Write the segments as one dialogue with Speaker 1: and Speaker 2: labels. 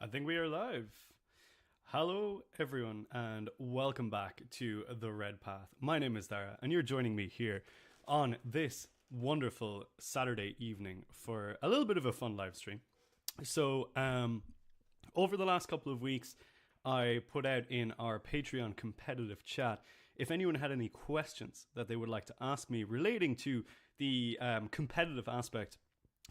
Speaker 1: I think we are live. Hello, everyone, and welcome back to The Red Path. My name is Dara, and you're joining me here on this wonderful Saturday evening for a little bit of a fun live stream. So, over the last couple of weeks, I put out in our Patreon competitive chat if anyone had any questions that they would like to ask me relating to the competitive aspect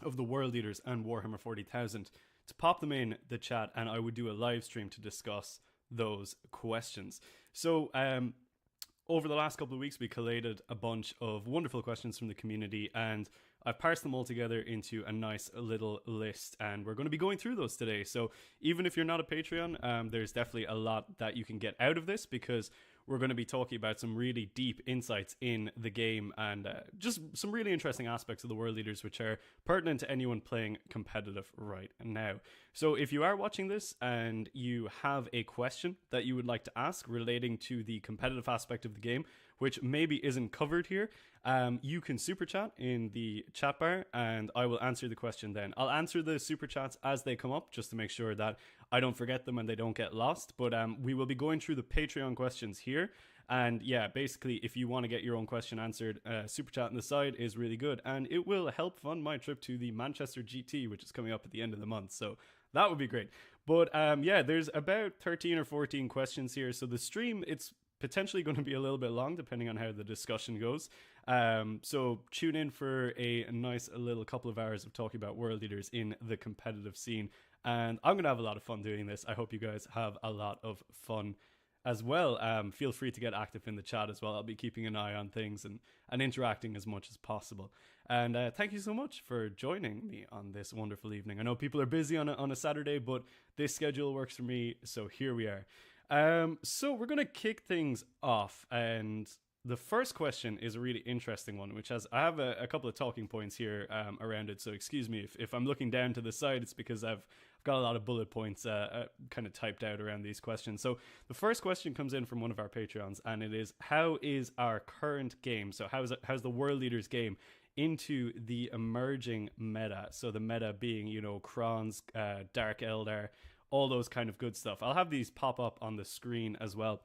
Speaker 1: of the World Eaters and Warhammer 40,000, to pop them in the chat, and I would do a live stream to discuss those questions. So over the last couple of weeks, we collated a bunch of wonderful questions from the community, and I've parsed them all together into a nice little list, and we're going to be going through those today. So even if you're not a Patreon, there's definitely a lot that you can get out of this, because we're going to be talking about some really deep insights in the game and just some really interesting aspects of the World Eaters which are pertinent to anyone playing competitive right now. So if you are watching this and you have a question that you would like to ask relating to the competitive aspect of the game, which maybe isn't covered here, you can super chat in the chat bar and I will answer the question then. I'll answer the super chats as they come up just to make sure that I don't forget them and they don't get lost. But we will be going through the Patreon questions here. And yeah, basically, if you want to get your own question answered, super chat on the side is really good. And it will help fund my trip to the Manchester GT, which is coming up at the end of the month. So that would be great. But yeah, there's about 13 or 14 questions here. So the stream, it's potentially going to be a little bit long depending on how the discussion goes. So tune in for a nice little couple of hours of talking about World Eaters in the competitive scene. And I'm going to have a lot of fun doing this. I hope you guys have a lot of fun as well. Feel free to get active in the chat as well. I'll be keeping an eye on things and interacting as much as possible. And thank you so much for joining me on this wonderful evening. I know people are busy on a Saturday, but this schedule works for me. So here we are. So we're going to kick things off, and the first question is a really interesting one, which I have a couple of talking points here around it. So excuse me if I'm looking down to the side, it's because I've got a lot of bullet points kind of typed out around these questions. So the first question comes in from one of our Patreons, and it is, how is our current game? So how's the World Eaters game into the emerging meta? So the meta being, Khorne's, Dark Eldar, all those kind of good stuff. I'll have these pop up on the screen as well.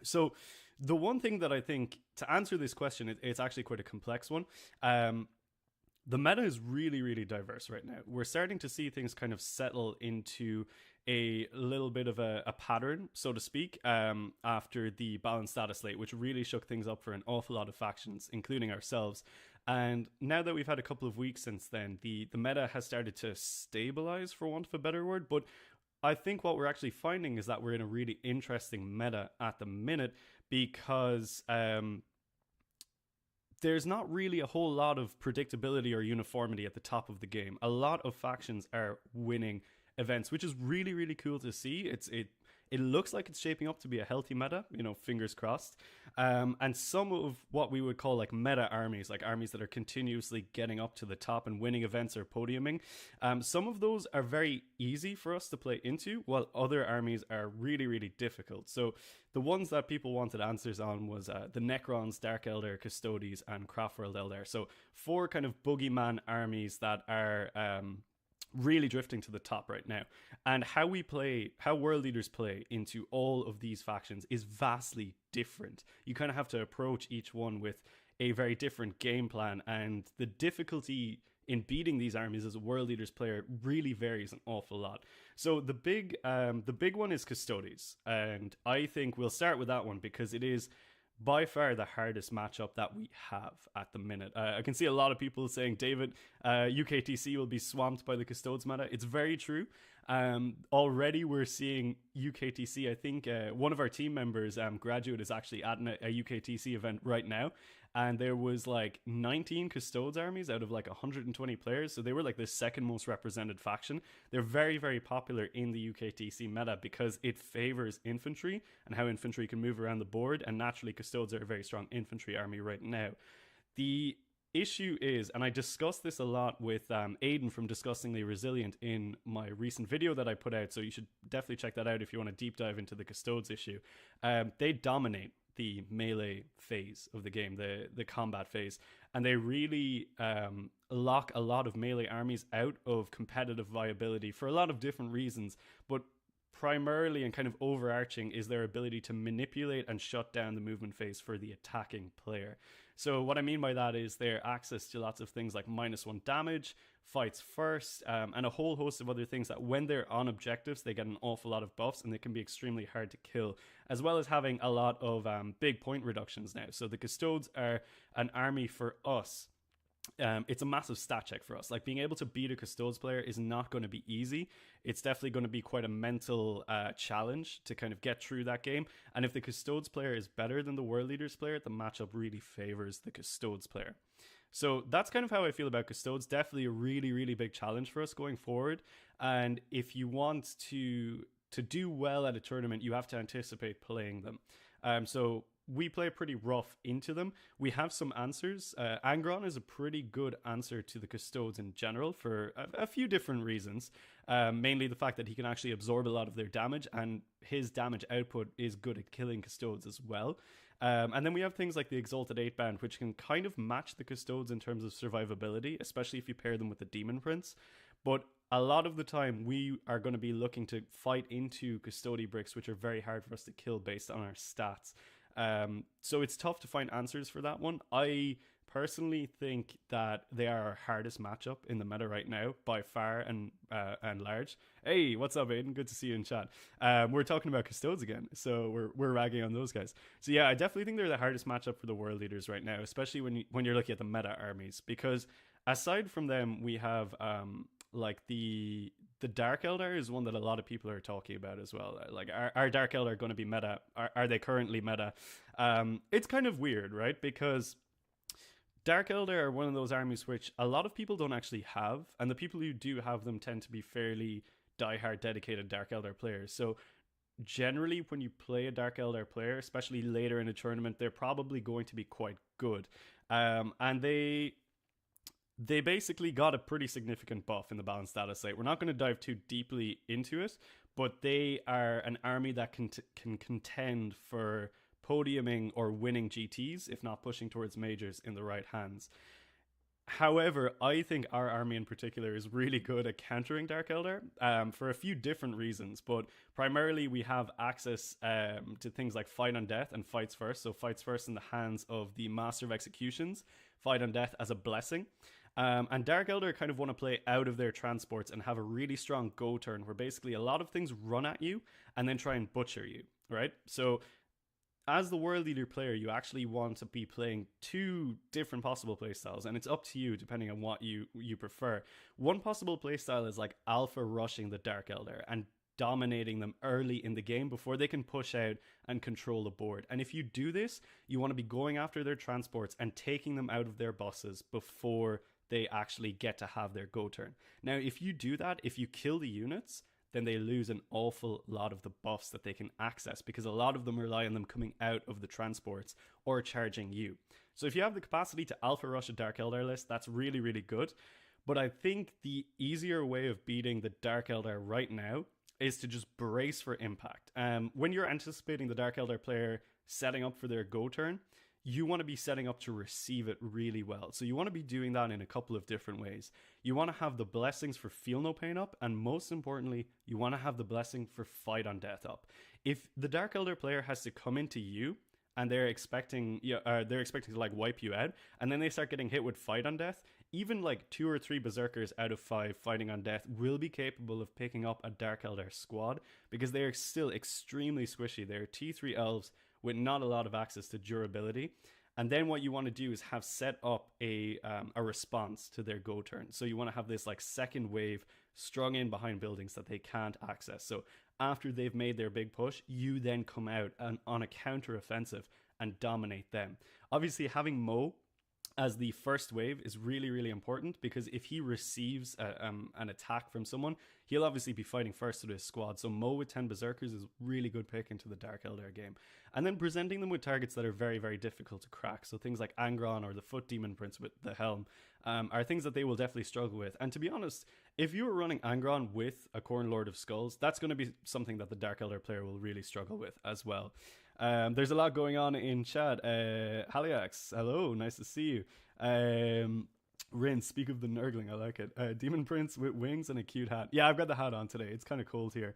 Speaker 1: So the one thing that I think, to answer this question, it's actually quite a complex one. The meta is really, really diverse right now. We're starting to see things kind of settle into a little bit of a pattern, so to speak, after the balanced status slate, which really shook things up for an awful lot of factions, including ourselves. And now that we've had a couple of weeks since then, the meta has started to stabilize, for want of a better word. But I think what we're actually finding is that we're in a really interesting meta at the minute, because there's not really a whole lot of predictability or uniformity at the top of the game. A lot of factions are winning events, which is really, really cool to see. It looks like it's shaping up to be a healthy meta, fingers crossed. And some of what we would call like meta armies, like armies that are continuously getting up to the top and winning events or podiuming, some of those are very easy for us to play into, while other armies are really, really difficult. So the ones that people wanted answers on was the Necrons, Dark Eldar, Custodes, and Craftworld Eldar. So 4 kind of boogeyman armies that are really drifting to the top right now. And how World Eaters play into all of these factions is vastly different. You kind of have to approach each one with a very different game plan, and the difficulty in beating these armies as a World Eaters player really varies an awful lot. So the big one is Custodes, and I think we'll start with that one because it is by far the hardest matchup that we have at the minute. I can see a lot of people saying, David, UKTC will be swamped by the Custodes meta. It's very true. Already we're seeing UKTC. I think one of our team members, Graduate, is actually at a UKTC event right now. And there was like 19 Custodes armies out of like 120 players. So they were like the second most represented faction. They're very, very popular in the UKTC meta because it favors infantry and how infantry can move around the board. And naturally, Custodes are a very strong infantry army right now. The issue is, and I discussed this a lot with Aiden from Disgustingly Resilient in my recent video that I put out, so you should definitely check that out if you want to deep dive into the Custodes issue. They dominate the melee phase of the game, the combat phase, and they really lock a lot of melee armies out of competitive viability for a lot of different reasons, but primarily and kind of overarching is their ability to manipulate and shut down the movement phase for the attacking player. So what I mean by that is their access to lots of things like -1 damage, fights first, and a whole host of other things that when they're on objectives, they get an awful lot of buffs and they can be extremely hard to kill, as well as having a lot of big point reductions now. So the Custodes are an army for us. It's a massive stat check for us. Like, being able to beat a Custodes player is not going to be easy. It's definitely going to be quite a mental challenge to kind of get through that game. And if the Custodes player is better than the World Leaders player, the matchup really favors the Custodes player. So that's kind of how I feel about Custodes. Definitely a really, really big challenge for us going forward. And if you want to do well at a tournament, you have to anticipate playing them. So we play pretty rough into them. We have some answers. Angron is a pretty good answer to the Custodes in general for a few different reasons. Mainly the fact that he can actually absorb a lot of their damage, and his damage output is good at killing Custodes as well. And then we have things like the Exalted 8-Band, which can kind of match the Custodes in terms of survivability, especially if you pair them with the Demon Prince. But a lot of the time, we are going to be looking to fight into Custodi bricks, which are very hard for us to kill based on our stats. So it's tough to find answers for that one. I personally think that they are our hardest matchup in the meta right now by far and large. Hey, what's up, Aiden? Good to see you in chat. We're talking about Custodes again, so we're ragging on those guys. So yeah, I definitely think they're the hardest matchup for the World Leaders right now, especially when you're looking at the meta armies, because aside from them, we have like the Dark Eldar is one that a lot of people are talking about as well. Like, are Dark Eldar going to be meta? Are they currently meta? It's kind of weird, right? Because Dark Eldar are one of those armies which a lot of people don't actually have, and the people who do have them tend to be fairly diehard dedicated Dark Eldar players. So generally, when you play a Dark Eldar player, especially later in a tournament, they're probably going to be quite good. And they basically got a pretty significant buff in the balanced data set. We're not going to dive too deeply into it, but they are an army that can contend for podiuming or winning GTs, if not pushing towards majors in the right hands. However, I think our army in particular is really good at countering Dark Eldar for a few different reasons, but primarily we have access to things like Fight on Death and Fights First. So Fights First in the hands of the Master of Executions, Fight on Death as a blessing. And Dark Eldar kind of want to play out of their transports and have a really strong go turn where basically a lot of things run at you and then try and butcher you, right? So as the World Leader player, you actually want to be playing two different possible playstyles, and it's up to you depending on what you prefer. One possible playstyle is like alpha rushing the Dark Eldar and dominating them early in the game before they can push out and control the board. And if you do this, you want to be going after their transports and taking them out of their bosses before they actually get to have their go turn. Now, if you do that, if you kill the units, then they lose an awful lot of the buffs that they can access, because a lot of them rely on them coming out of the transports or charging you. So if you have the capacity to alpha rush a Dark Eldar list, that's really, really good. But I think the easier way of beating the Dark Eldar right now is to just brace for impact. When you're anticipating the Dark Eldar player setting up for their go turn, you want to be setting up to receive it really well. So you want to be doing that in a couple of different ways. You want to have the blessings for Feel No Pain up, and most importantly, you want to have the blessing for Fight on Death up. If the Dark Eldar player has to come into you and they're expecting to like wipe you out, and then they start getting hit with Fight on Death, even like 2 or 3 Berserkers out of 5 fighting on death will be capable of picking up a Dark Eldar squad, because they are still extremely squishy. They're T3 elves with not a lot of access to durability. And then what you want to do is have set up a response to their go turn. So you want to have this like second wave strung in behind buildings that they can't access. So after they've made their big push, you then come out on a counter offensive and dominate them. Obviously, having Mo as the first wave is really, really important, because if he receives an attack from someone, he'll obviously be fighting first with his squad. So Mo with 10 Berserkers is a really good pick into the Dark Eldar game. And then presenting them with targets that are very, very difficult to crack. So things like Angron or the Foot Demon Prince with the Helm are things that they will definitely struggle with. And to be honest, if you were running Angron with a Khorne Lord of Skulls, that's going to be something that the Dark Eldar player will really struggle with as well. There's a lot going on in chat. Haliax, hello, nice to see you. Rin, speak of the nurgling, I like it. Demon Prince with wings and a cute hat. Yeah, I've got the hat on today. It's kind of cold here.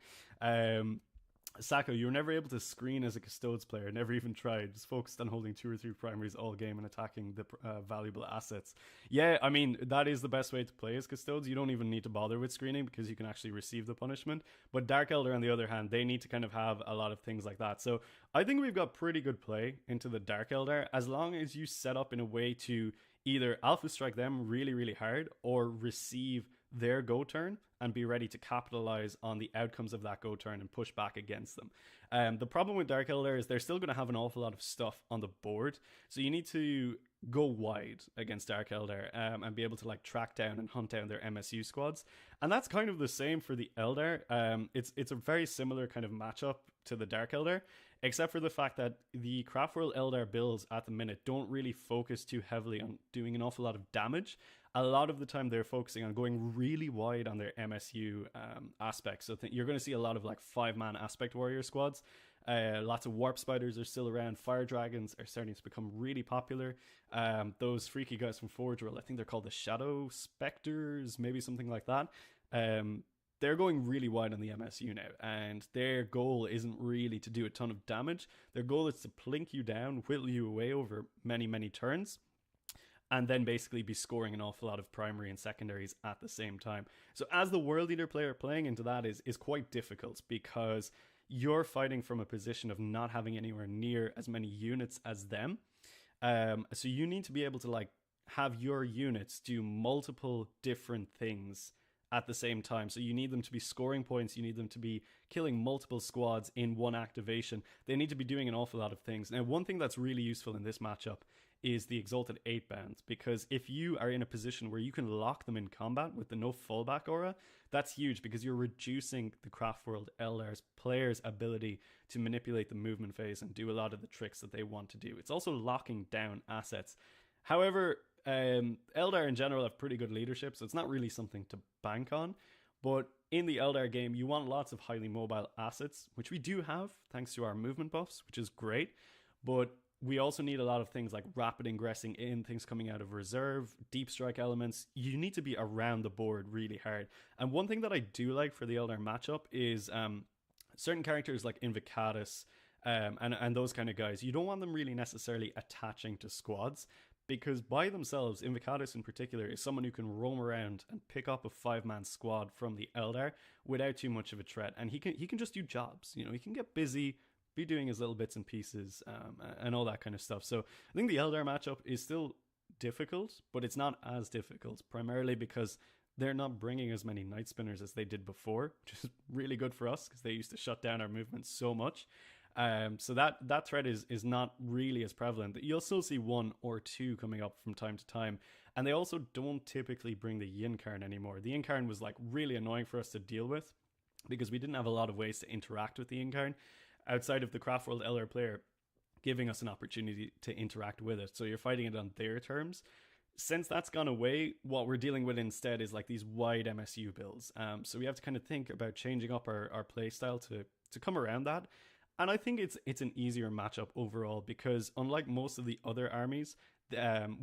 Speaker 1: Sako, you were never able to screen as a Custodes player, never even tried, just focused on holding 2 or 3 primaries all game and attacking the valuable assets. Yeah, I mean, that is the best way to play as Custodes. You don't even need to bother with screening because you can actually receive the punishment. But Dark Elder, on the other hand, they need to kind of have a lot of things like that. So I think we've got pretty good play into the Dark Elder, as long as you set up in a way to either alpha strike them really, really hard or receive their go turn and be ready to capitalize on the outcomes of that go turn and push back against them. The problem with Dark Elder is they're still going to have an awful lot of stuff on the board, so you need to go wide against Dark Elder and be able to like track down and hunt down their MSU squads. And that's kind of the same for the Elder. It's a very similar kind of matchup to the Dark Elder, except for the fact that the Craftworld Eldar builds at the minute don't really focus too heavily on doing an awful lot of damage. A lot of the time they're focusing on going really wide on their MSU aspects. So you're going to see a lot of like 5-man aspect warrior squads. Lots of warp spiders are still around. Fire dragons are starting to become really popular. Those freaky guys from Forge World, I think they're called the Shadow Specters, maybe something like that. They're going really wide on the MSU now, and their goal isn't really to do a ton of damage. Their goal is to plink you down, whittle you away over many, many turns, and then basically be scoring an awful lot of primary and secondaries at the same time. So as the World Eater player, playing into that is quite difficult because you're fighting from a position of not having anywhere near as many units as them. So you need to be able to like have your units do multiple different things at the same time. So you need them to be scoring points, you need them to be killing multiple squads in one activation. They need to be doing an awful lot of things. Now, one thing that's really useful in this matchup is the Exalted 8 bounds, because if you are in a position where you can lock them in combat with the no fallback aura, that's huge because you're reducing the Craftworld Eldar's players' ability to manipulate the movement phase and do a lot of the tricks that they want to do. It's also locking down assets. However, Eldar in general have pretty good leadership, so it's not really something to bank on. But in the Eldar game, you want lots of highly mobile assets, which we do have thanks to our movement buffs, which is great. But we also need a lot of things like rapid ingressing in, things coming out of reserve, deep strike elements. You need to be around the board really hard. And one thing that I do like for the Eldar matchup is certain characters like Invocatus and those kind of guys. You don't want them really necessarily attaching to squads, because by themselves, Invocatus in particular is someone who can roam around and pick up a 5-man squad from the Eldar without too much of a threat. And he can just do jobs. You know, he can get busy, be doing his little bits and pieces and all that kind of stuff. So I think the Eldar matchup is still difficult, but it's not as difficult, primarily because they're not bringing as many Night Spinners as they did before, which is really good for us because they used to shut down our movement so much. So that threat is not really as prevalent. You'll still see 1 or 2 coming up from time to time. And they also don't typically bring the Yin-Karn anymore. The Yin-Karn was like really annoying for us to deal with because we didn't have a lot of ways to interact with the Yin-Karn outside of the Craftworld Elder player giving us an opportunity to interact with it. So you're fighting it on their terms. Since that's gone away, what we're dealing with instead is like these wide MSU builds. So we have to kind of think about changing up our play style to come around that. And I think it's an easier matchup overall because unlike most of the other armies,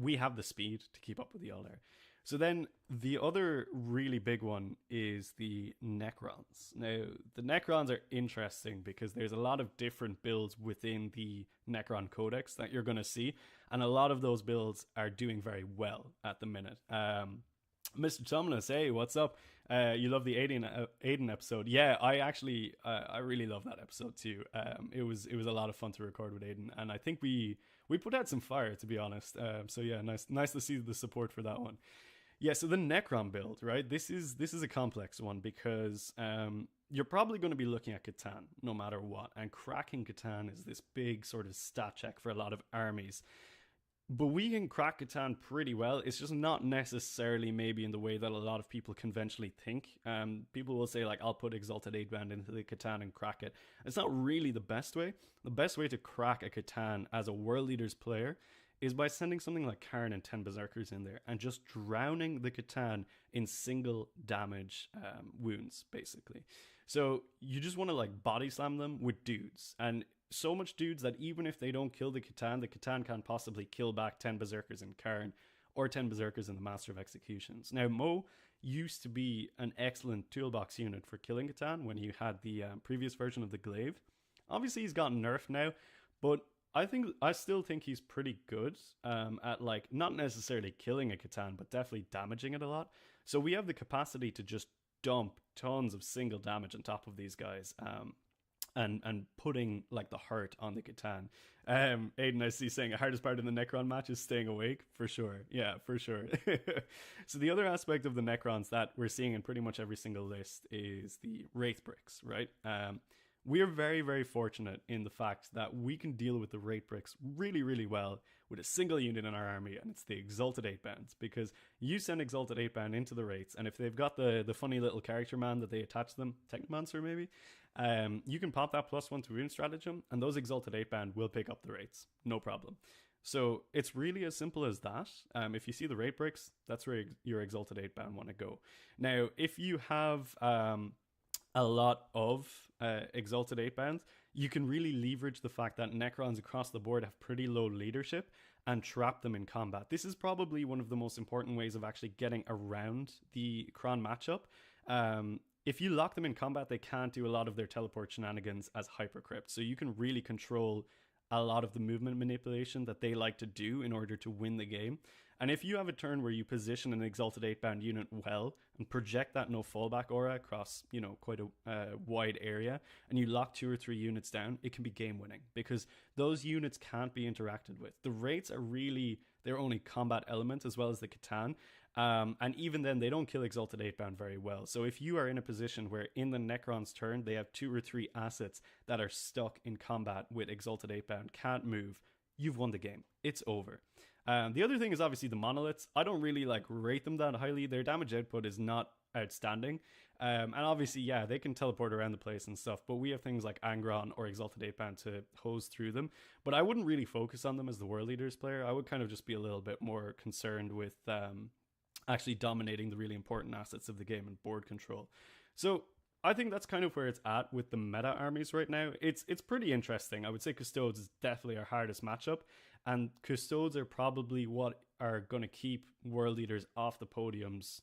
Speaker 1: we have the speed to keep up with the Eldar. So then the other really big one is the Necrons. Now, the Necrons are interesting because there's a lot of different builds within the Necron Codex that you're going to see. And a lot of those builds are doing very well at the minute. Mr. Tumnus, hey, what's up? You love the Aiden episode. Yeah, I really love that episode too. It was a lot of fun to record with Aiden, and I think we put out some fire, to be honest. So yeah, nice to see the support for that one. Yeah, so the Necron build, right? This is a complex one because you're probably going to be looking at Catan no matter what, and cracking Catan is this big sort of stat check for a lot of armies. But we can crack Catan pretty well. It's just not necessarily maybe in the way that a lot of people conventionally think. People will say, like, I'll put Exalted 8-band into the Catan and crack it. It's not really the best way. The best way to crack a Catan as a World Leaders player is by sending something like Khorne and 10 Berserkers in there and just drowning the Catan in single damage wounds, basically. So you just want to, like, body slam them with dudes. And so much dudes that even if they don't kill the Catan can't possibly kill back 10 Berserkers and Khorne, or 10 Berserkers in the Master of Executions. Now, Mo used to be an excellent toolbox unit for killing Catan when you had the previous version of the Glaive. Obviously, he's gotten nerfed now, but I still think he's pretty good at, like, not necessarily killing a Catan, but definitely damaging it a lot. So we have the capacity to just dump tons of single damage on top of these guys. And putting, like, the hurt on the Catan. Aiden, I see, saying the hardest part of the Necron match is staying awake. For sure. Yeah, for sure. So the other aspect of the Necrons that we're seeing in pretty much every single list is the Wraith Bricks, right? We are very, very fortunate in the fact that we can deal with the Wraith Bricks really, really well with a single unit in our army, and it's the Exalted 8-Bounds, because you send Exalted 8-Bound into the Wraiths, and if they've got the funny little character man that they attach to them, Technomancer maybe, you can pop that +1 to wound stratagem, and those Exalted 8-Bound will pick up the Wraiths, no problem. So it's really as simple as that. If you see the Wraith Bricks, that's where your Exalted 8-Bound want to go. Now, if you have a lot of Exalted 8-Bounds, you can really leverage the fact that Necrons across the board have pretty low leadership and trap them in combat. This is probably one of the most important ways of actually getting around the Khorne matchup. If you lock them in combat, they can't do a lot of their teleport shenanigans as Hypercrypt, so you can really control a lot of the movement manipulation that they like to do in order to win the game. And if you have a turn where you position an Exalted 8-Bound unit well and project that no fallback aura across, quite a wide area, and you lock 2 or 3 units down, it can be game winning because those units can't be interacted with. The Wraiths are really their only combat element, as well as the Catan. And even then, they don't kill Exalted 8-Bound very well. So if you are in a position where in the Necron's turn, they have 2 or 3 assets that are stuck in combat with Exalted 8-Bound, can't move, you've won the game. It's over. The other thing is obviously the monoliths. I don't really rate them that highly. Their damage output is not outstanding. And obviously, yeah, they can teleport around the place and stuff, but we have things like Angron or Exalted 8-Bound to hose through them. But I wouldn't really focus on them as the World Leaders player. I would kind of just be a little bit more concerned with actually dominating the really important assets of the game and board control. So I think that's kind of where it's at with the meta armies right now. It's pretty interesting. I would say Custodes is definitely our hardest matchup, and Custodes are probably what are going to keep World Leaders off the podiums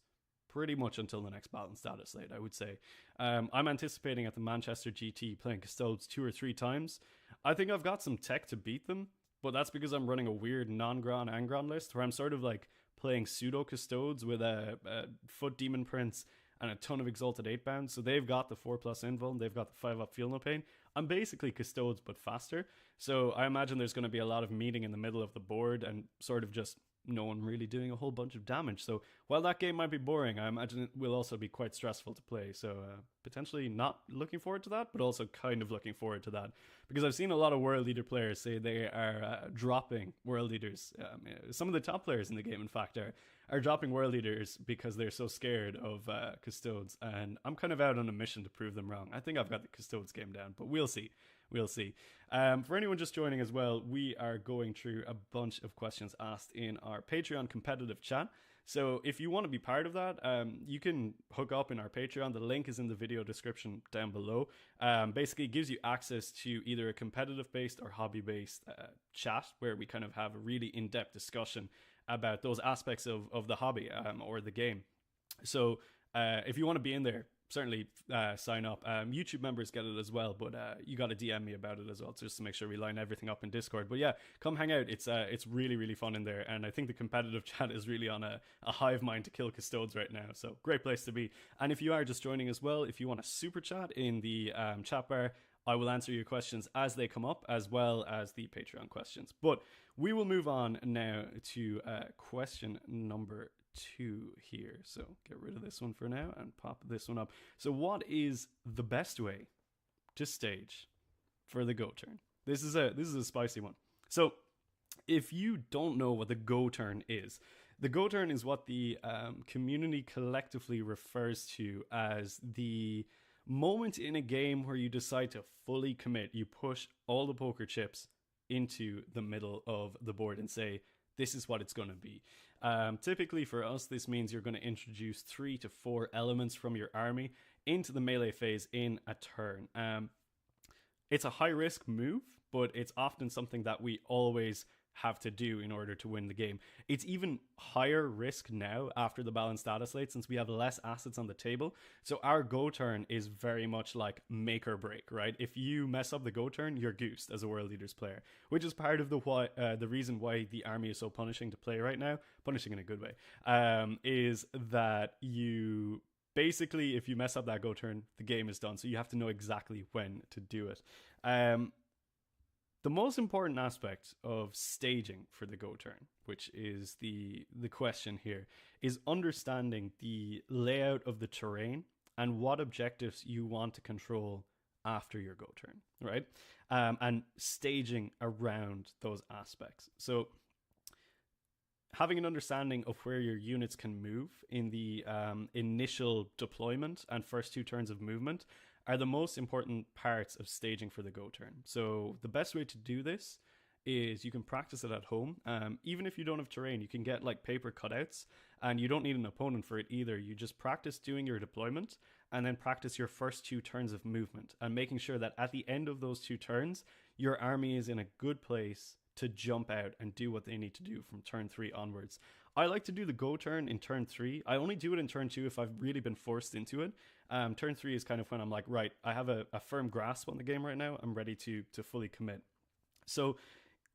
Speaker 1: pretty much until the next balanced data slate, I would say. I'm anticipating at the Manchester GT playing Custodes 2 or 3 times. I think I've got some tech to beat them, but that's because I'm running a weird non-Gron Angron list where I'm sort of playing pseudo Custodes with a Foot Demon Prince and a ton of Exalted 8-Bound. So they've got the 4+ invuln, they've got the 5-up Feel No Pain. I'm basically Custodes but faster. So I imagine there's going to be a lot of meeting in the middle of the board and sort of just no one really doing a whole bunch of damage. So while that game might be boring, I imagine it will also be quite stressful to play. So potentially not looking forward to that, but also kind of looking forward to that, because I've seen a lot of World Leader players say they are dropping World Leaders. Some of the top players in the game, in fact, are dropping World Leaders because they're so scared of Custodes, and I'm kind of out on a mission to prove them wrong. I think I've got the Custodes game down, but we'll see. We'll see. For anyone just joining as well, we are going through a bunch of questions asked in our Patreon competitive chat. So if you want to be part of that, you can hook up in our Patreon. The link is in the video description down below. Basically, it gives you access to either a competitive-based or hobby-based chat where we kind of have a really in-depth discussion about those aspects of the hobby or the game. So if you want to be in there, certainly sign up. YouTube members get it as well, but you got to DM me about it as well, just to make sure we line everything up in Discord. But yeah, come hang out. It's really, really fun in there, and I think the competitive chat is really on a hive mind to kill Custodes right now, so great place to be. And if you are just joining as well, if you want a super chat in the chat bar, I will answer your questions as they come up, as well as the Patreon questions. But we will move on now to question number 2 here. So get rid of this one for now and pop this one up. So what is the best way to stage for the go turn? This is a spicy one. So if you don't know what the go turn is, the go turn is what the community collectively refers to as the moment in a game where you decide to fully commit. You push all the poker chips into the middle of the board and say, this is what it's going to be. Typically for us, this means you're going to introduce 3 to 4 elements from your army into the melee phase in a turn. It's a high risk move, but it's often something that we always have to do in order to win the game. It's even higher risk now after the balanced data slate, since we have less assets on the table. So our go turn is very much like make or break, right? If you mess up the go turn, you're goosed as a World Leaders player, which is part of the reason why the army is so punishing to play right now. Punishing in a good way, is that you basically, if you mess up that go turn, the game is done. So you have to know exactly when to do it. The most important aspect of staging for the go turn, which is the question here, is understanding the layout of the terrain and what objectives you want to control after your go turn, right? And staging around those aspects. So having an understanding of where your units can move in the initial deployment and first 2 turns of movement are the most important parts of staging for the go turn. So the best way to do this is you can practice it at home. Even if you don't have terrain, you can get like paper cutouts, and you don't need an opponent for it either. You just practice doing your deployment and then practice your first 2 turns of movement, and making sure that at the end of those 2 turns, your army is in a good place to jump out and do what they need to do from turn 3 onwards. I like to do the go turn in turn 3. I only do it in turn 2 if I've really been forced into it. Turn 3 is kind of when I'm like, right, I have a firm grasp on the game right now. I'm ready to fully commit. So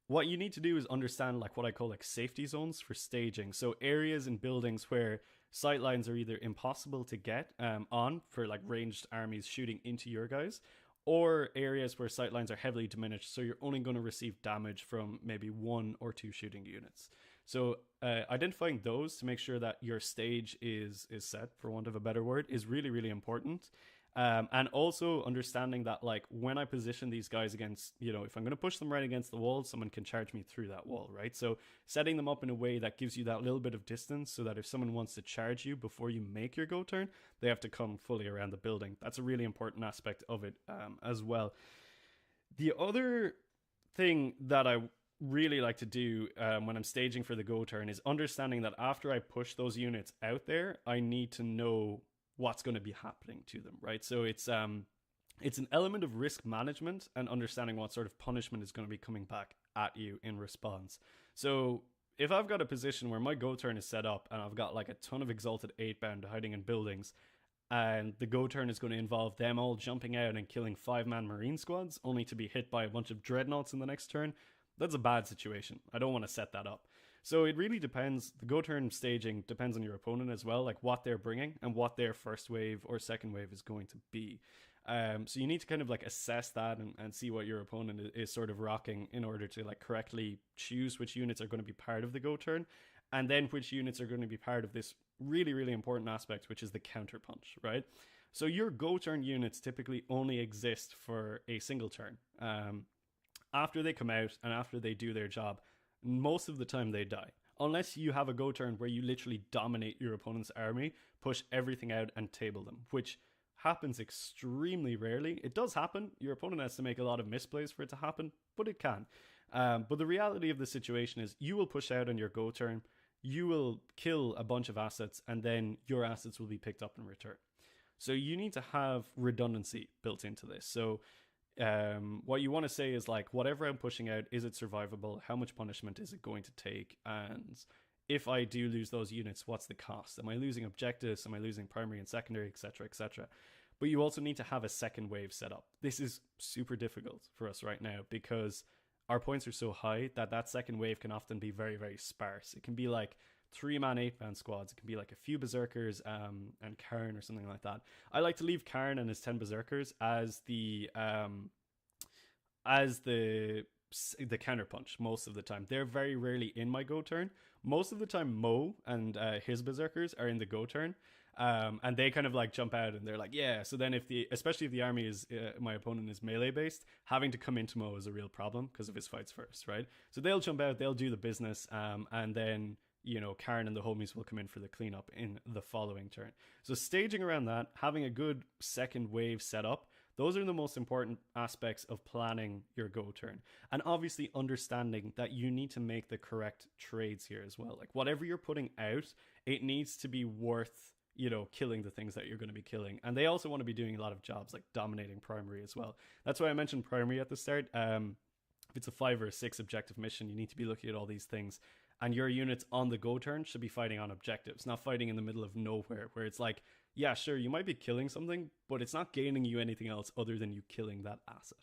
Speaker 1: what you need to do is understand like what I call like safety zones for staging. So areas in buildings where sight lines are either impossible to get on for like ranged armies shooting into your guys, or areas where sightlines are heavily diminished, so you're only going to receive damage from maybe 1 or 2 shooting units. So identifying those to make sure that your stage is set, for want of a better word, is really, really important. And also understanding that like when I position these guys against, if I'm going to push them right against the wall, someone can charge me through that wall, right? So setting them up in a way that gives you that little bit of distance, so that if someone wants to charge you before you make your go turn, they have to come fully around the building. That's a really important aspect of it as well. The other thing that I really like to do when I'm staging for the go turn is understanding that after I push those units out there, I need to know what's going to be happening to them, right? So it's an element of risk management and understanding what sort of punishment is going to be coming back at you in response. So if I've got a position where my go turn is set up and I've got like a ton of exalted 8-bound hiding in buildings, and the go turn is going to involve them all jumping out and killing 5-man marine squads only to be hit by a bunch of dreadnoughts in the next turn, that's a bad situation. I don't want to set that up. So it really depends. The go turn staging depends on your opponent as well, like what they're bringing and what their first wave or second wave is going to be. So you need to kind of like assess that and see what your opponent is sort of rocking in order to like correctly choose which units are going to be part of the go turn, and then which units are going to be part of this really, really important aspect, which is the counter punch, right? So your go turn units typically only exist for a single turn. After they come out and after they do their job, most of the time they die. Unless you have a go turn where you literally dominate your opponent's army, push everything out and table them, which happens extremely rarely. It does happen. Your opponent has to make a lot of misplays for it to happen, but it can. But the reality of the situation is you will push out on your go turn, you will kill a bunch of assets, and then your assets will be picked up in return. So you need to have redundancy built into this. So what you want to say is like, whatever I'm pushing out, is it survivable? How much punishment is it going to take? And if I do lose those units, what's the cost? Am I losing objectives? Am I losing primary and secondary, etc., etc.? But you also need to have a second wave set up. This is super difficult for us right now because our points are so high that second wave can often be very, very sparse. It can be like 3-man 8-man squads. It can be like a few berserkers and Khorne or something like that. I like to leave Khorne and his 10 berserkers as the counterpunch most of the time. They're very rarely in my go turn. Most of the time Mo and his berserkers are in the go turn. And they kind of like jump out and they're like, yeah. So then especially if the army is, my opponent is melee based, having to come into Mo is a real problem because of his fights first, right? So they'll jump out, they'll do the business, and then, Khorne and the homies will come in for the cleanup in the following turn. So staging around that, having a good second wave set up, those are the most important aspects of planning your go turn. And obviously understanding that you need to make the correct trades here as well. Like whatever you're putting out, it needs to be worth, killing the things that you're going to be killing. And they also want to be doing a lot of jobs like dominating primary as well. That's why I mentioned primary at the start. if it's a 5 or a 6 objective mission, you need to be looking at all these things. And your units on the go turn should be fighting on objectives, not fighting in the middle of nowhere, where it's like, yeah, sure, you might be killing something, but it's not gaining you anything else other than you killing that asset.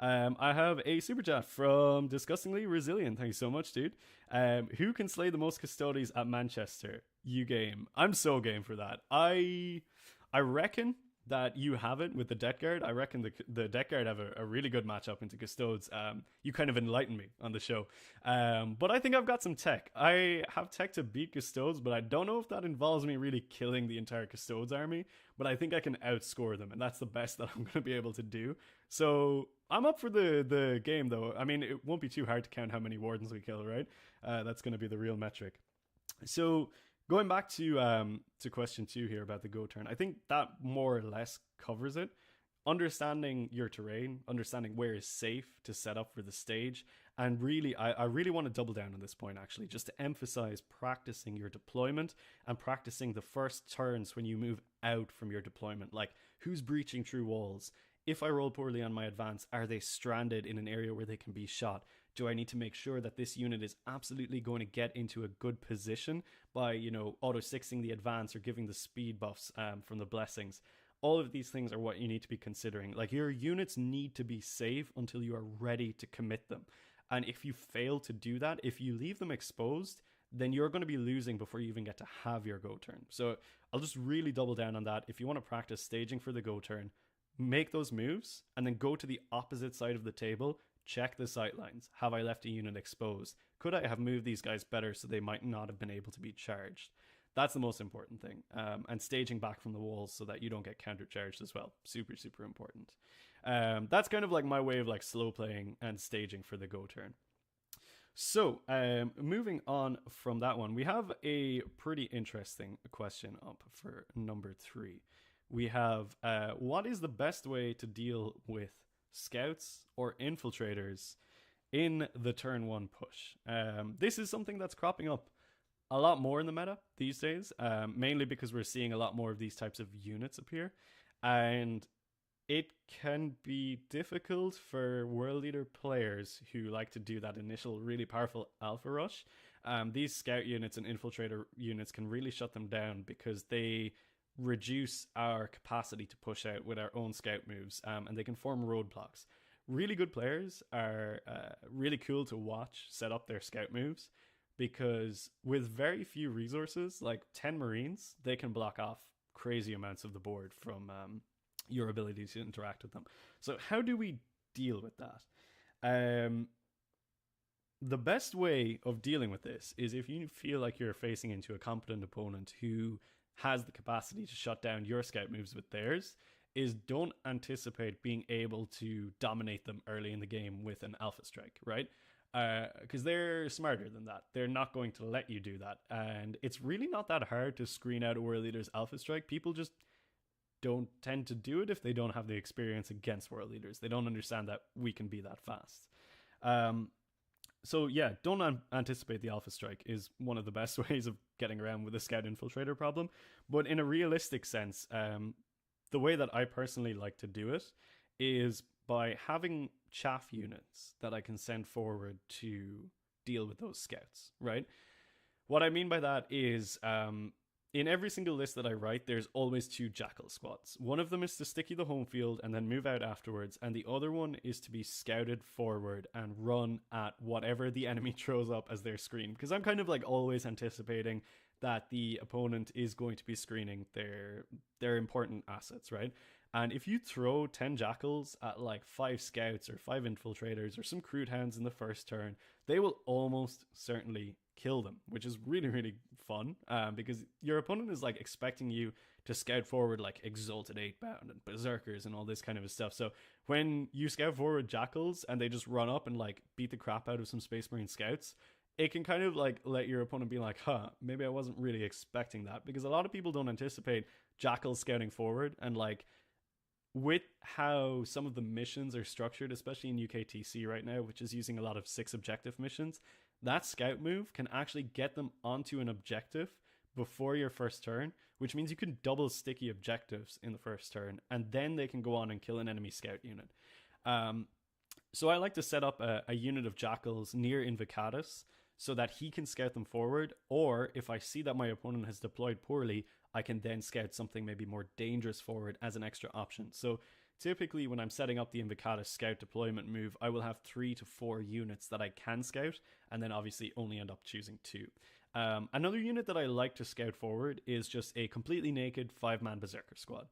Speaker 1: I have a super chat from Disgustingly Resilient. Thank you so much, dude. Who can slay the most custodies at Manchester? You game. I'm so game for that. I reckon that you have it with the Death Guard. I reckon the Death Guard have a really good matchup into Custodes. You kind of enlightened me on the show. But I think I've got some tech. I have tech to beat Custodes, but I don't know if that involves me really killing the entire Custodes army. But I think I can outscore them, and that's the best that I'm going to be able to do. So I'm up for the game, though. I mean, it won't be too hard to count how many Wardens we kill, right? That's going to be the real metric. So going back to question 2 here about the go turn, I think that more or less covers it. Understanding your terrain, understanding where is safe to set up for the stage, and really, I really want to double down on this point actually, just to emphasize practicing your deployment and practicing the first turns when you move out from your deployment. Like, who's breaching through walls? If I roll poorly on my advance, are they stranded in an area where they can be shot? Do I need to make sure that this unit is absolutely going to get into a good position by, auto-6ing the advance or giving the speed buffs from the blessings? All of these things are what you need to be considering. Like, your units need to be safe until you are ready to commit them. And if you fail to do that, if you leave them exposed, then you're going to be losing before you even get to have your go turn. So I'll just really double down on that. If you want to practice staging for the go turn, make those moves and then go to the opposite side of the table. Check the sightlines. Have I left a unit exposed? Could I have moved these guys better so they might not have been able to be charged? That's the most important thing. And staging back from the walls so that you don't get countercharged as well. Super, super important. That's kind of like my way of like slow playing and staging for the go turn. So moving on from that one, we have a pretty interesting question up for number 3. We have, what is the best way to deal with scouts or infiltrators in the turn 1 push? This is something that's cropping up a lot more in the meta these days, mainly because we're seeing a lot more of these types of units appear, and it can be difficult for world leader players who like to do that initial really powerful alpha rush. These scout units and infiltrator units can really shut them down because they reduce our capacity to push out with our own scout moves, and they can form roadblocks. Really good players are really cool to watch set up their scout moves, because with very few resources, like 10 Marines, they can block off crazy amounts of the board from your ability to interact with them. So how do we deal with that? The best way of dealing with this is if you feel like you're facing into a competent opponent who has the capacity to shut down your scout moves with theirs, is don't anticipate being able to dominate them early in the game with an alpha strike, right? Because they're smarter than that. They're not going to let you do that. And it's really not that hard to screen out a world leader's alpha strike. People just don't tend to do it if they don't have the experience against world leaders. They don't understand that we can be that fast. So yeah, don't anticipate the alpha strike is one of the best ways of getting around with the scout infiltrator problem. But in a realistic sense, the way that I personally like to do it is by having chaff units that I can send forward to deal with those scouts, right? What I mean by that is in every single list that I write, there's always 2 jackal squads. One of them is to sticky the home field and then move out afterwards, and the other one is to be scouted forward and run at whatever the enemy throws up as their screen, because I'm kind of like always anticipating that the opponent is going to be screening their important assets, right? And if you throw 10 jackals at like 5 scouts or 5 infiltrators or some crude hounds in the first turn, they will almost certainly kill them, which is really, really fun, because your opponent is like expecting you to scout forward like Exalted 8-bound and Berserkers and all this kind of stuff. So when you scout forward jackals and they just run up and like beat the crap out of some Space Marine scouts, it can kind of like let your opponent be like, maybe I wasn't really expecting that, because a lot of people don't anticipate jackals scouting forward. And like, with how some of the missions are structured, especially in UKTC right now, which is using a lot of 6 objective missions, that scout move can actually get them onto an objective before your first turn, which means you can double sticky objectives in the first turn, and then they can go on and kill an enemy scout unit. So I like to set up a unit of jackals near Invocatus so that he can scout them forward, or if I see that my opponent has deployed poorly, I can then scout something maybe more dangerous forward as an extra option. So typically when I'm setting up the Invocatus scout deployment move, I will have 3 to 4 units that I can scout, and then obviously only end up choosing 2. Another unit that I like to scout forward is just a completely naked 5-man Berserker squad.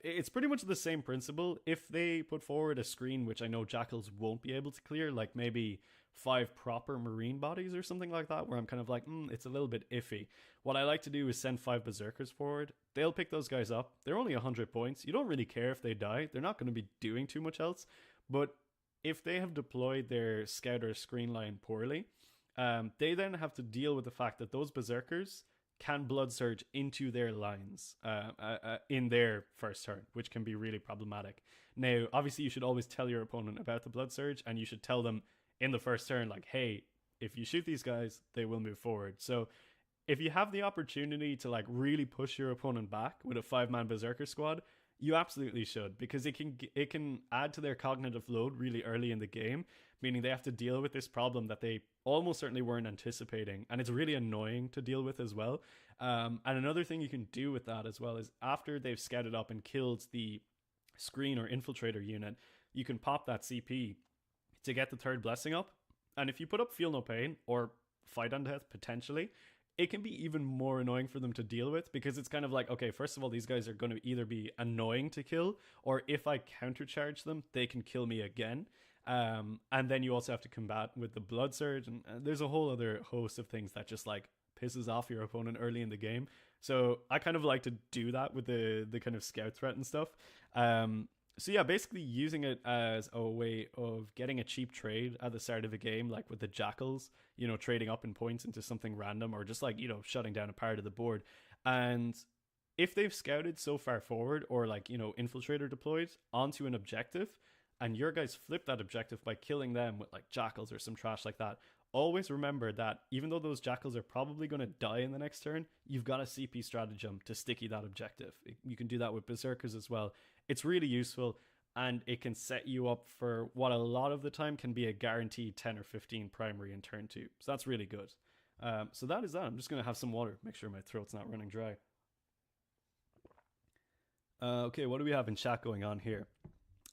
Speaker 1: It's pretty much the same principle. If they put forward a screen which I know jackals won't be able to clear, like maybe 5 proper marine bodies or something like that, where I'm kind of like, it's a little bit iffy. What I like to do is send 5 berserkers forward. They'll pick those guys up. They're only 100 points. You don't really care if they die. They're not going to be doing too much else. But if they have deployed their scout or screen line poorly, they then have to deal with the fact that those berserkers can blood surge into their lines in their first turn, which can be really problematic. Now, obviously, you should always tell your opponent about the blood surge, and you should tell them in the first turn, like, hey, if you shoot these guys, they will move forward. So if you have the opportunity to like really push your opponent back with a 5-man berserker squad, you absolutely should, because it can add to their cognitive load really early in the game, meaning they have to deal with this problem that they almost certainly weren't anticipating, and it's really annoying to deal with as well. And another thing you can do with that as well is after they've scouted up and killed the screen or infiltrator unit, you can pop that CP to get the 3rd blessing up. And if you put up Feel No Pain or Fight on Death potentially, it can be even more annoying for them to deal with, because it's kind of like, okay, first of all, these guys are going to either be annoying to kill, or if I countercharge them, they can kill me again. And then you also have to combat with the blood surge, and there's a whole other host of things that just like pisses off your opponent early in the game. So I kind of like to do that with the kind of scout threat and stuff. So yeah, basically using it as a way of getting a cheap trade at the start of a game, like with the jackals, you know, trading up in points into something random, or just like, you know, shutting down a part of the board. And if they've scouted so far forward, or like, you know, infiltrator deployed onto an objective, and your guys flip that objective by killing them with like jackals or some trash like that, always remember that even though those jackals are probably going to die in the next turn, you've got a CP stratagem to sticky that objective. You can do that with berserkers as well. It's really useful, and it can set you up for what a lot of the time can be a guaranteed 10 or 15 primary in turn 2. So that's really good. So that is that. I'm just going to have some water, make sure my throat's not running dry. Okay, what do we have in chat going on here?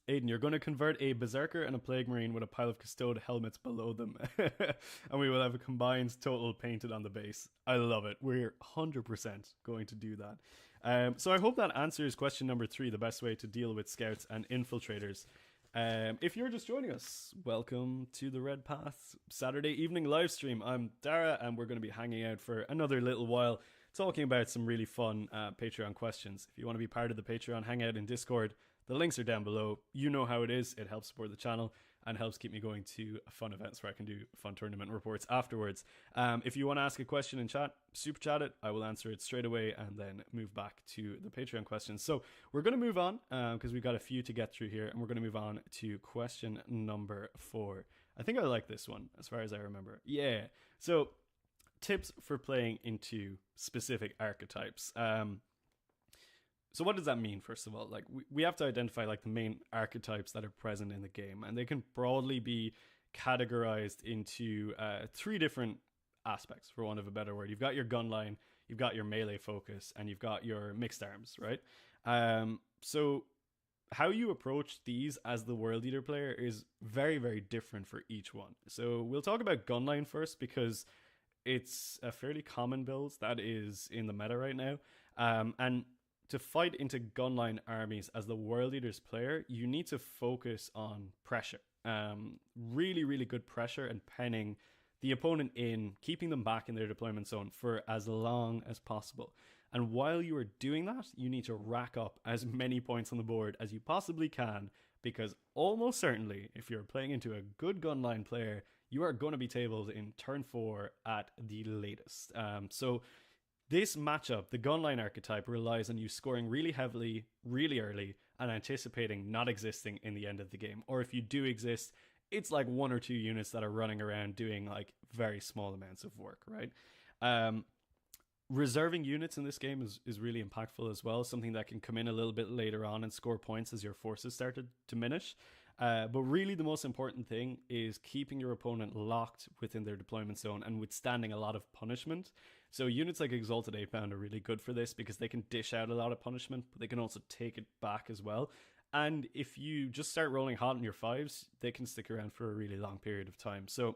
Speaker 1: Aiden, you're going to convert a Berserker and a Plague Marine with a pile of Custode helmets below them. And we will have a combined total painted on the base. I love it. We're 100% going to do that. So I hope that answers question number 3, the best way to deal with scouts and infiltrators. If you're just joining us, welcome to the Red Path Saturday evening live stream. I'm Dara, and we're going to be hanging out for another little while, talking about some really fun Patreon questions. If you want to be part of the Patreon hangout in Discord, the links are down below. You know how it is. It helps support the channel and helps keep me going to fun events where I can do fun tournament reports afterwards. If you want to ask a question in chat, super chat it. I will answer it straight away and then move back to the Patreon questions. So we're going to move on because we've got a few to get through here, and we're going to move on to question number 4. I think I like this one as far as I remember. Yeah. So tips for playing into specific archetypes. So what does that mean, first of all? Like, we have to identify like the main archetypes that are present in the game, and they can broadly be categorized into 3 different aspects, for want of a better word. You've got your gun line, you've got your melee focus, and you've got your mixed arms, right? So how you approach these as the World Eater player is very, very different for each one. So we'll talk about gun line first, because it's a fairly common build that is in the meta right now. And to fight into gunline armies as the World Eaters player, you need to focus on pressure. Really, really good pressure and penning the opponent in, keeping them back in their deployment zone for as long as possible. And while you are doing that, you need to rack up as many points on the board as you possibly can, because almost certainly, if you're playing into a good gunline player, you are going to be tabled in turn 4 at the latest. So this matchup, the gunline archetype, relies on you scoring really heavily, really early, and anticipating not existing in the end of the game. Or if you do exist, it's like 1 or 2 units that are running around doing like very small amounts of work, right? Reserving units in this game is really impactful as well, something that can come in a little bit later on and score points as your forces start to diminish. But really the most important thing is keeping your opponent locked within their deployment zone and withstanding a lot of punishment. So units like Exalted 8-Bound are really good for this because they can dish out a lot of punishment, but they can also take it back as well. And if you just start rolling hot on your 5s, they can stick around for a really long period of time. So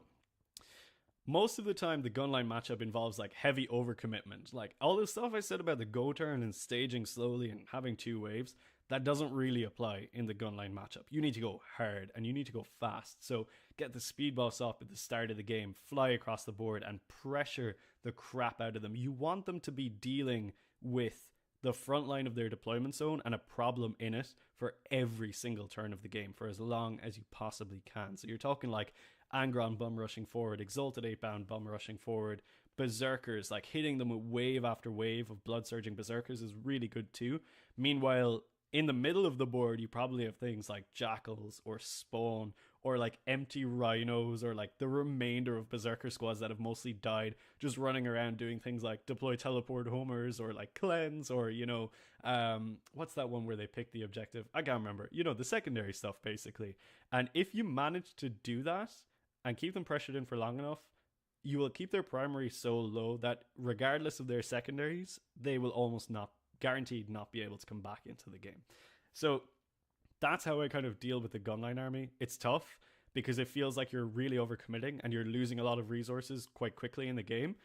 Speaker 1: most of the time, the gunline matchup involves like heavy overcommitment. Like all the stuff I said about the go turn and staging slowly and having 2 waves, that doesn't really apply in the gunline matchup. You need to go hard and you need to go fast. So get the speed boss up at the start of the game, fly across the board and pressure the crap out of them. You want them to be dealing with the front line of their deployment zone and a problem in it for every single turn of the game for as long as you possibly can. So you're talking like Angron bum rushing forward, Exalted 8-Bound bum rushing forward, Berserkers, like hitting them with wave after wave of blood surging Berserkers is really good too. Meanwhile, in the middle of the board, you probably have things like Jackals or Spawn or like empty Rhinos or like the remainder of Berserker squads that have mostly died just running around doing things like deploy teleport homers or like cleanse or, what's that one where they pick the objective? I can't remember. The secondary stuff basically. And if you manage to do that and keep them pressured in for long enough, you will keep their primary so low that regardless of their secondaries, they will almost not guaranteed not be able to come back into the game. So that's how I kind of deal with the gunline army. It's tough because it feels like you're really overcommitting and you're losing a lot of resources quite quickly in the game,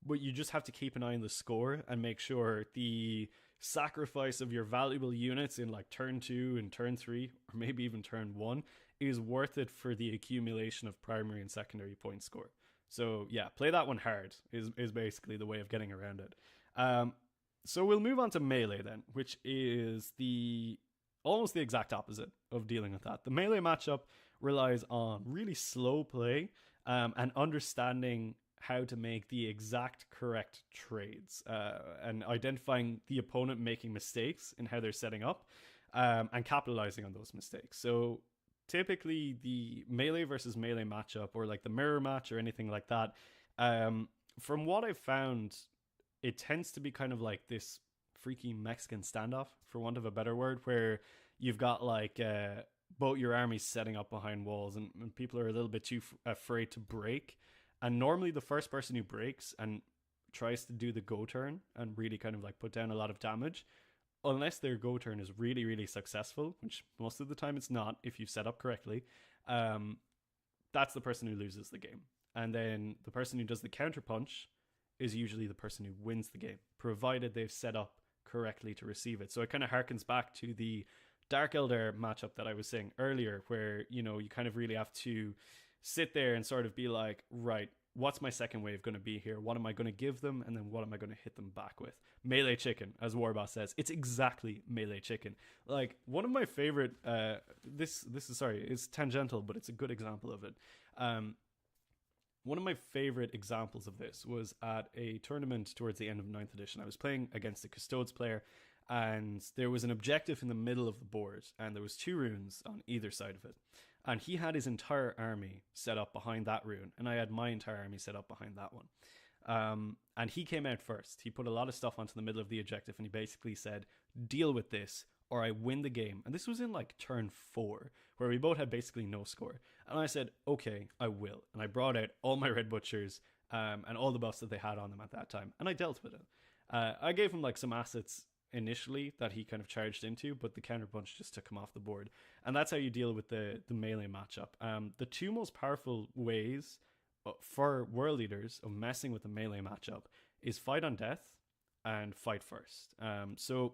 Speaker 1: but you just have to keep an eye on the score and make sure the sacrifice of your valuable units in like turn 2 and turn 3 or maybe even turn 1 is worth it for the accumulation of primary and secondary point score. So yeah, play that one hard is basically the way of getting around it. So we'll move on to melee then, which is almost the exact opposite of dealing with that. The melee matchup relies on really slow play and understanding how to make the exact correct trades and identifying the opponent making mistakes in how they're setting up and capitalizing on those mistakes. So typically the melee versus melee matchup or like the mirror match or anything like that, from what I've found, it tends to be kind of like this freaky Mexican standoff, for want of a better word, where you've got like both your armies setting up behind walls and people are a little bit too afraid to break. And normally the first person who breaks and tries to do the go turn and really kind of like put down a lot of damage, unless their go turn is really, really successful, which most of the time it's not if you set up correctly, that's the person who loses the game. And then the person who does the counter punch is usually the person who wins the game, provided they've set up correctly to receive it. So it kind of harkens back to the Dark Elder matchup that I was saying earlier, where, you kind of really have to sit there and sort of be like, right, what's my second wave going to be here? What am I going to give them? And then what am I going to hit them back with? Melee chicken, as Warboss says. It's exactly melee chicken. Like, one of my favorite, it's tangential, but it's a good example of it. One of my favorite examples of this was at a tournament towards the end of 9th edition. I was playing against a Custodes player, and there was an objective in the middle of the board, and there was 2 runes on either side of it. And he had his entire army set up behind that rune, and I had my entire army set up behind that one. And he came out first. He put a lot of stuff onto the middle of the objective, and he basically said, deal with this, or I win the game. And this was in like turn 4, where we both had basically no score. And I said, okay, I will. And I brought out all my Red Butchers and all the buffs that they had on them at that time. And I dealt with it. I gave him like some assets initially that he kind of charged into, but the counterpunch just took him off the board. And that's how you deal with the melee matchup. The 2 most powerful ways for World Eaters of messing with the melee matchup is fight on death and fight first. So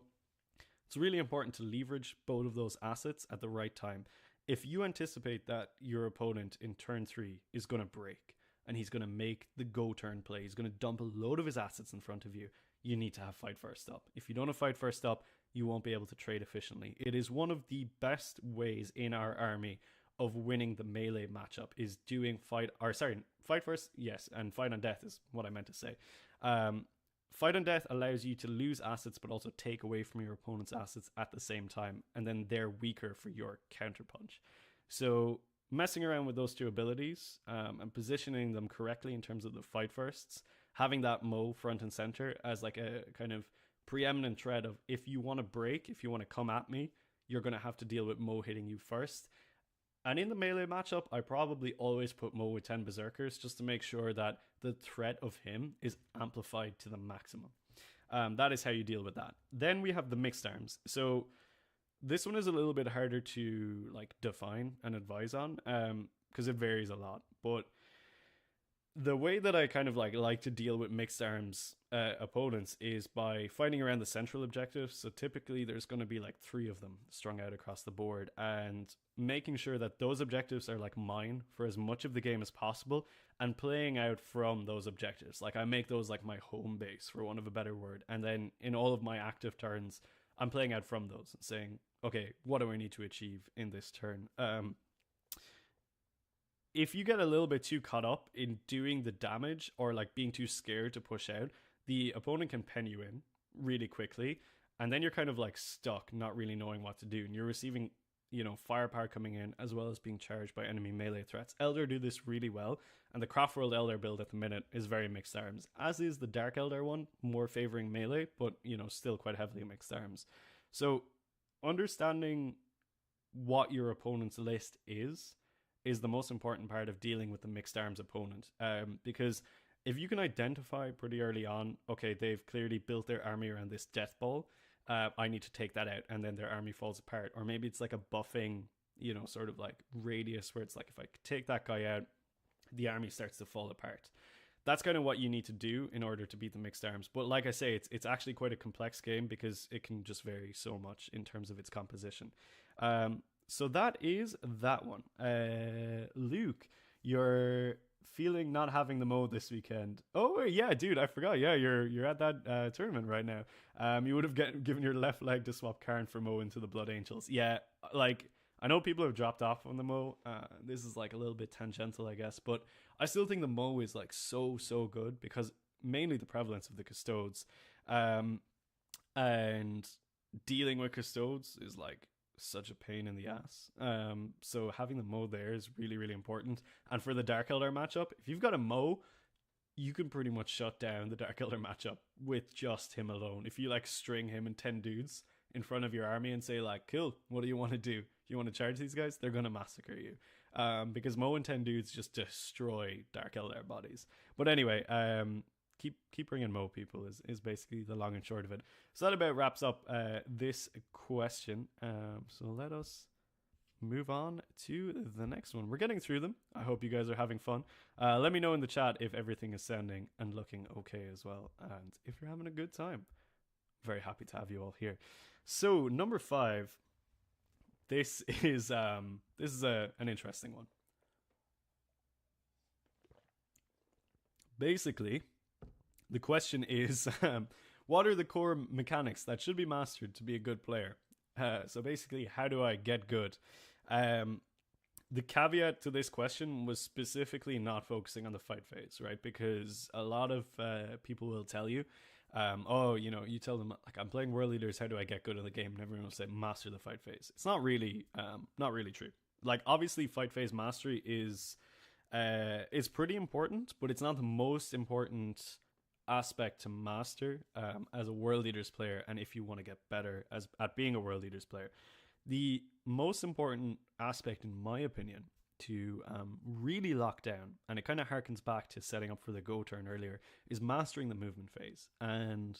Speaker 1: it's really important to leverage both of those assets at the right time. If you anticipate that your opponent in turn 3 is going to break and he's going to make the go turn play, he's going to dump a load of his assets in front of you, you need to have fight first up. If you don't have fight first up, you won't be able to trade efficiently. It is one of the best ways in our army of winning the melee matchup is doing fight first, yes, and fight on death is what I meant to say. Fight on death allows you to lose assets but also take away from your opponent's assets at the same time, and then they're weaker for your counterpunch. So messing around with those 2 abilities and positioning them correctly in terms of the fight firsts, having that Mo front and center as like a kind of preeminent threat of, if you want to break, if you want to come at me, you're going to have to deal with Mo hitting you first. And in the melee matchup, I probably always put Mo with 10 Berserkers just to make sure that the threat of him is amplified to the maximum. That is how you deal with that. Then we have the mixed arms. So this one is a little bit harder to like define and advise on because it varies a lot. But the way that I kind of like to deal with mixed arms opponents is by fighting around the central objectives. So typically there's going to be like 3 of them strung out across the board, and making sure that those objectives are like mine for as much of the game as possible, and playing out from those objectives. Like I make those like my home base, for want of a better word, and then in all of my active turns I'm playing out from those and saying, okay, what do I need to achieve in this turn? If you get a little bit too caught up in doing the damage or like being too scared to push out, the opponent can pen you in really quickly, and then you're kind of like stuck, not really knowing what to do, and you're receiving, you know, firepower coming in as well as being charged by enemy melee threats. Elder do this really well, and the Craftworld Elder build at the minute is very mixed arms, as is the Dark Elder one, more favoring melee, but you know, still quite heavily mixed arms. So understanding what your opponent's list is the most important part of dealing with the mixed arms opponent, because if you can identify pretty early on, okay, they've clearly built their army around this death ball, I need to take that out, and then their army falls apart. Or maybe it's like a buffing, you know, sort of like radius where it's like, if I take that guy out, the army starts to fall apart. That's kind of what you need to do in order to beat the mixed arms. But like I say, it's actually quite a complex game because it can just vary so much in terms of its composition. So that is that one. Luke, you're feeling not having the mode this weekend. Oh yeah, dude, I forgot. Yeah, you're at that tournament right now. You would have given your left leg to swap Khorne for Mo into the Blood Angels. Yeah, like I know people have dropped off on the Mo. This is like a little bit tangential, I guess, but I still think the Mo is like so good because mainly the prevalence of the Custodes, and dealing with Custodes is like such a pain in the ass. So having the Mo there is really important. And for the Dark Elder matchup, if you've got a Mo, you can pretty much shut down the Dark Elder matchup with just him alone. If you like string him and 10 dudes in front of your army and say like, cool, what do you want to do? You want to charge these guys? They're going to massacre you. Because Mo and 10 dudes just destroy Dark Elder bodies. But anyway, keep bringing Mo, people, is basically the long and short of it. So that about wraps up this question. So let us move on to the next one. We're getting through them. I hope you guys are having fun. Let me know in the chat if everything is sounding and looking okay as well, and if you're having a good time. Very happy to have you all here. So number 5, this is an interesting one. Basically, the question is, what are the core mechanics that should be mastered to be a good player? So basically, how do I get good? The caveat to this question was specifically not focusing on the fight phase, right? Because a lot of people will tell you, oh, you know, you tell them, like, I'm playing World Leaders, how do I get good in the game? And everyone will say, master the fight phase. It's not really true. Like, obviously, fight phase mastery is pretty important, but it's not the most important aspect to master as a World Leaders player. And if you want to get better at being a World Leaders player, the most important aspect, in my opinion, to really lock down, and it kind of harkens back to setting up for the go turn earlier, is mastering the movement phase. And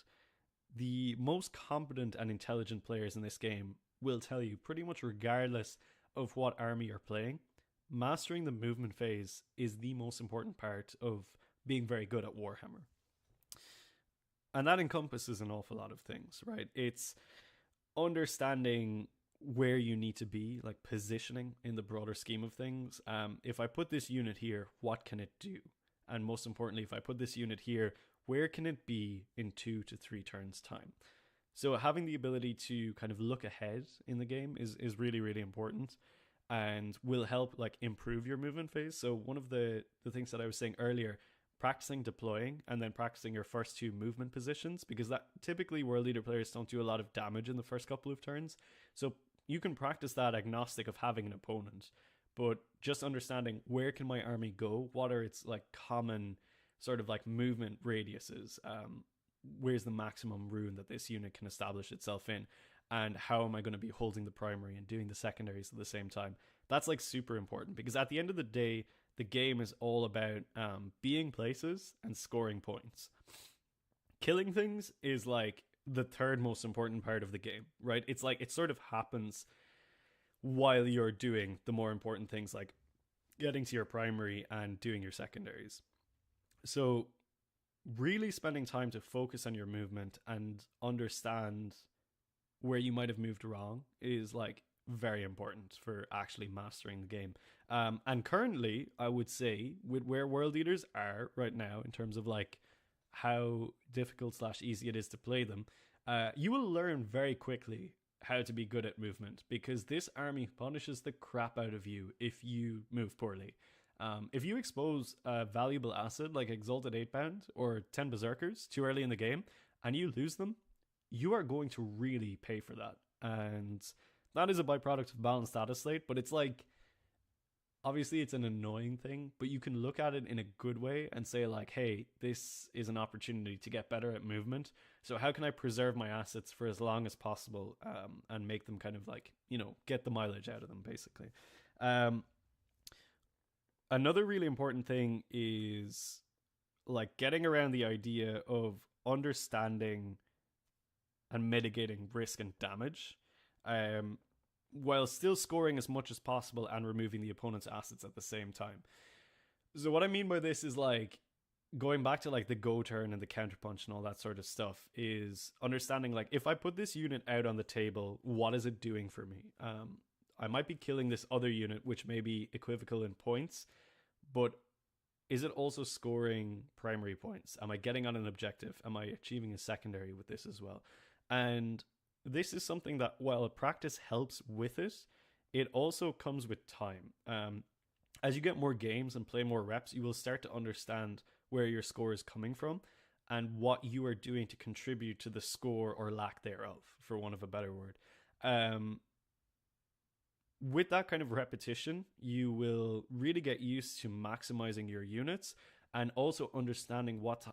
Speaker 1: the most competent and intelligent players in this game will tell you, pretty much regardless of what army you're playing, mastering the movement phase is the most important part of being very good at Warhammer. And that encompasses an awful lot of things, right? It's understanding where you need to be, like positioning in the broader scheme of things. If I put this unit here, what can it do? And most importantly, if I put this unit here, where can it be in 2 to 3 turns time? So having the ability to kind of look ahead in the game is really, really important, and will help like improve your movement phase. So one of the things that I was saying earlier, practicing deploying and then practicing your first 2 movement positions, because that typically World Leader players don't do a lot of damage in the first couple of turns. So you can practice that agnostic of having an opponent, but just understanding where can my army go, what are its like common sort of like movement radiuses, where's the maximum rune that this unit can establish itself in, and how am I going to be holding the primary and doing the secondaries at the same time. That's like super important, because at the end of the day, the game is all about being places and scoring points. Killing things is like the third most important part of the game, right? It's like it sort of happens while you're doing the more important things, like getting to your primary and doing your secondaries. So really spending time to focus on your movement and understand where you might have moved wrong is like very important for actually mastering the game. And currently, I would say, with where World Eaters are right now in terms of like how difficult slash easy it is to play them, you will learn very quickly how to be good at movement, because this army punishes the crap out of you if you move poorly. If you expose a valuable asset like Exalted 8 Pound or 10 Berserkers too early in the game and you lose them, you are going to really pay for that. And that is a byproduct of balanced status slate, but it's like, obviously it's an annoying thing, but you can look at it in a good way and say like, hey, this is an opportunity to get better at movement. So how can I preserve my assets for as long as possible, and make them kind of like, get the mileage out of them, basically. Another really important thing is like getting around the idea of understanding and mitigating risk and damage, while still scoring as much as possible and removing the opponent's assets at the same time. So what I mean by this is like going back to like the go turn and the counterpunch and all that sort of stuff, is understanding like, if I put this unit out on the table, what is it doing for me? I might be killing this other unit, which may be equivocal in points, but is it also scoring primary points? Am I getting on an objective? Am I achieving a secondary with this as well? And this is something that, while practice helps with it, it also comes with time. As you get more games and play more reps, you will start to understand where your score is coming from and what you are doing to contribute to the score or lack thereof, for want of a better word. With that kind of repetition, you will really get used to maximizing your units and also understanding what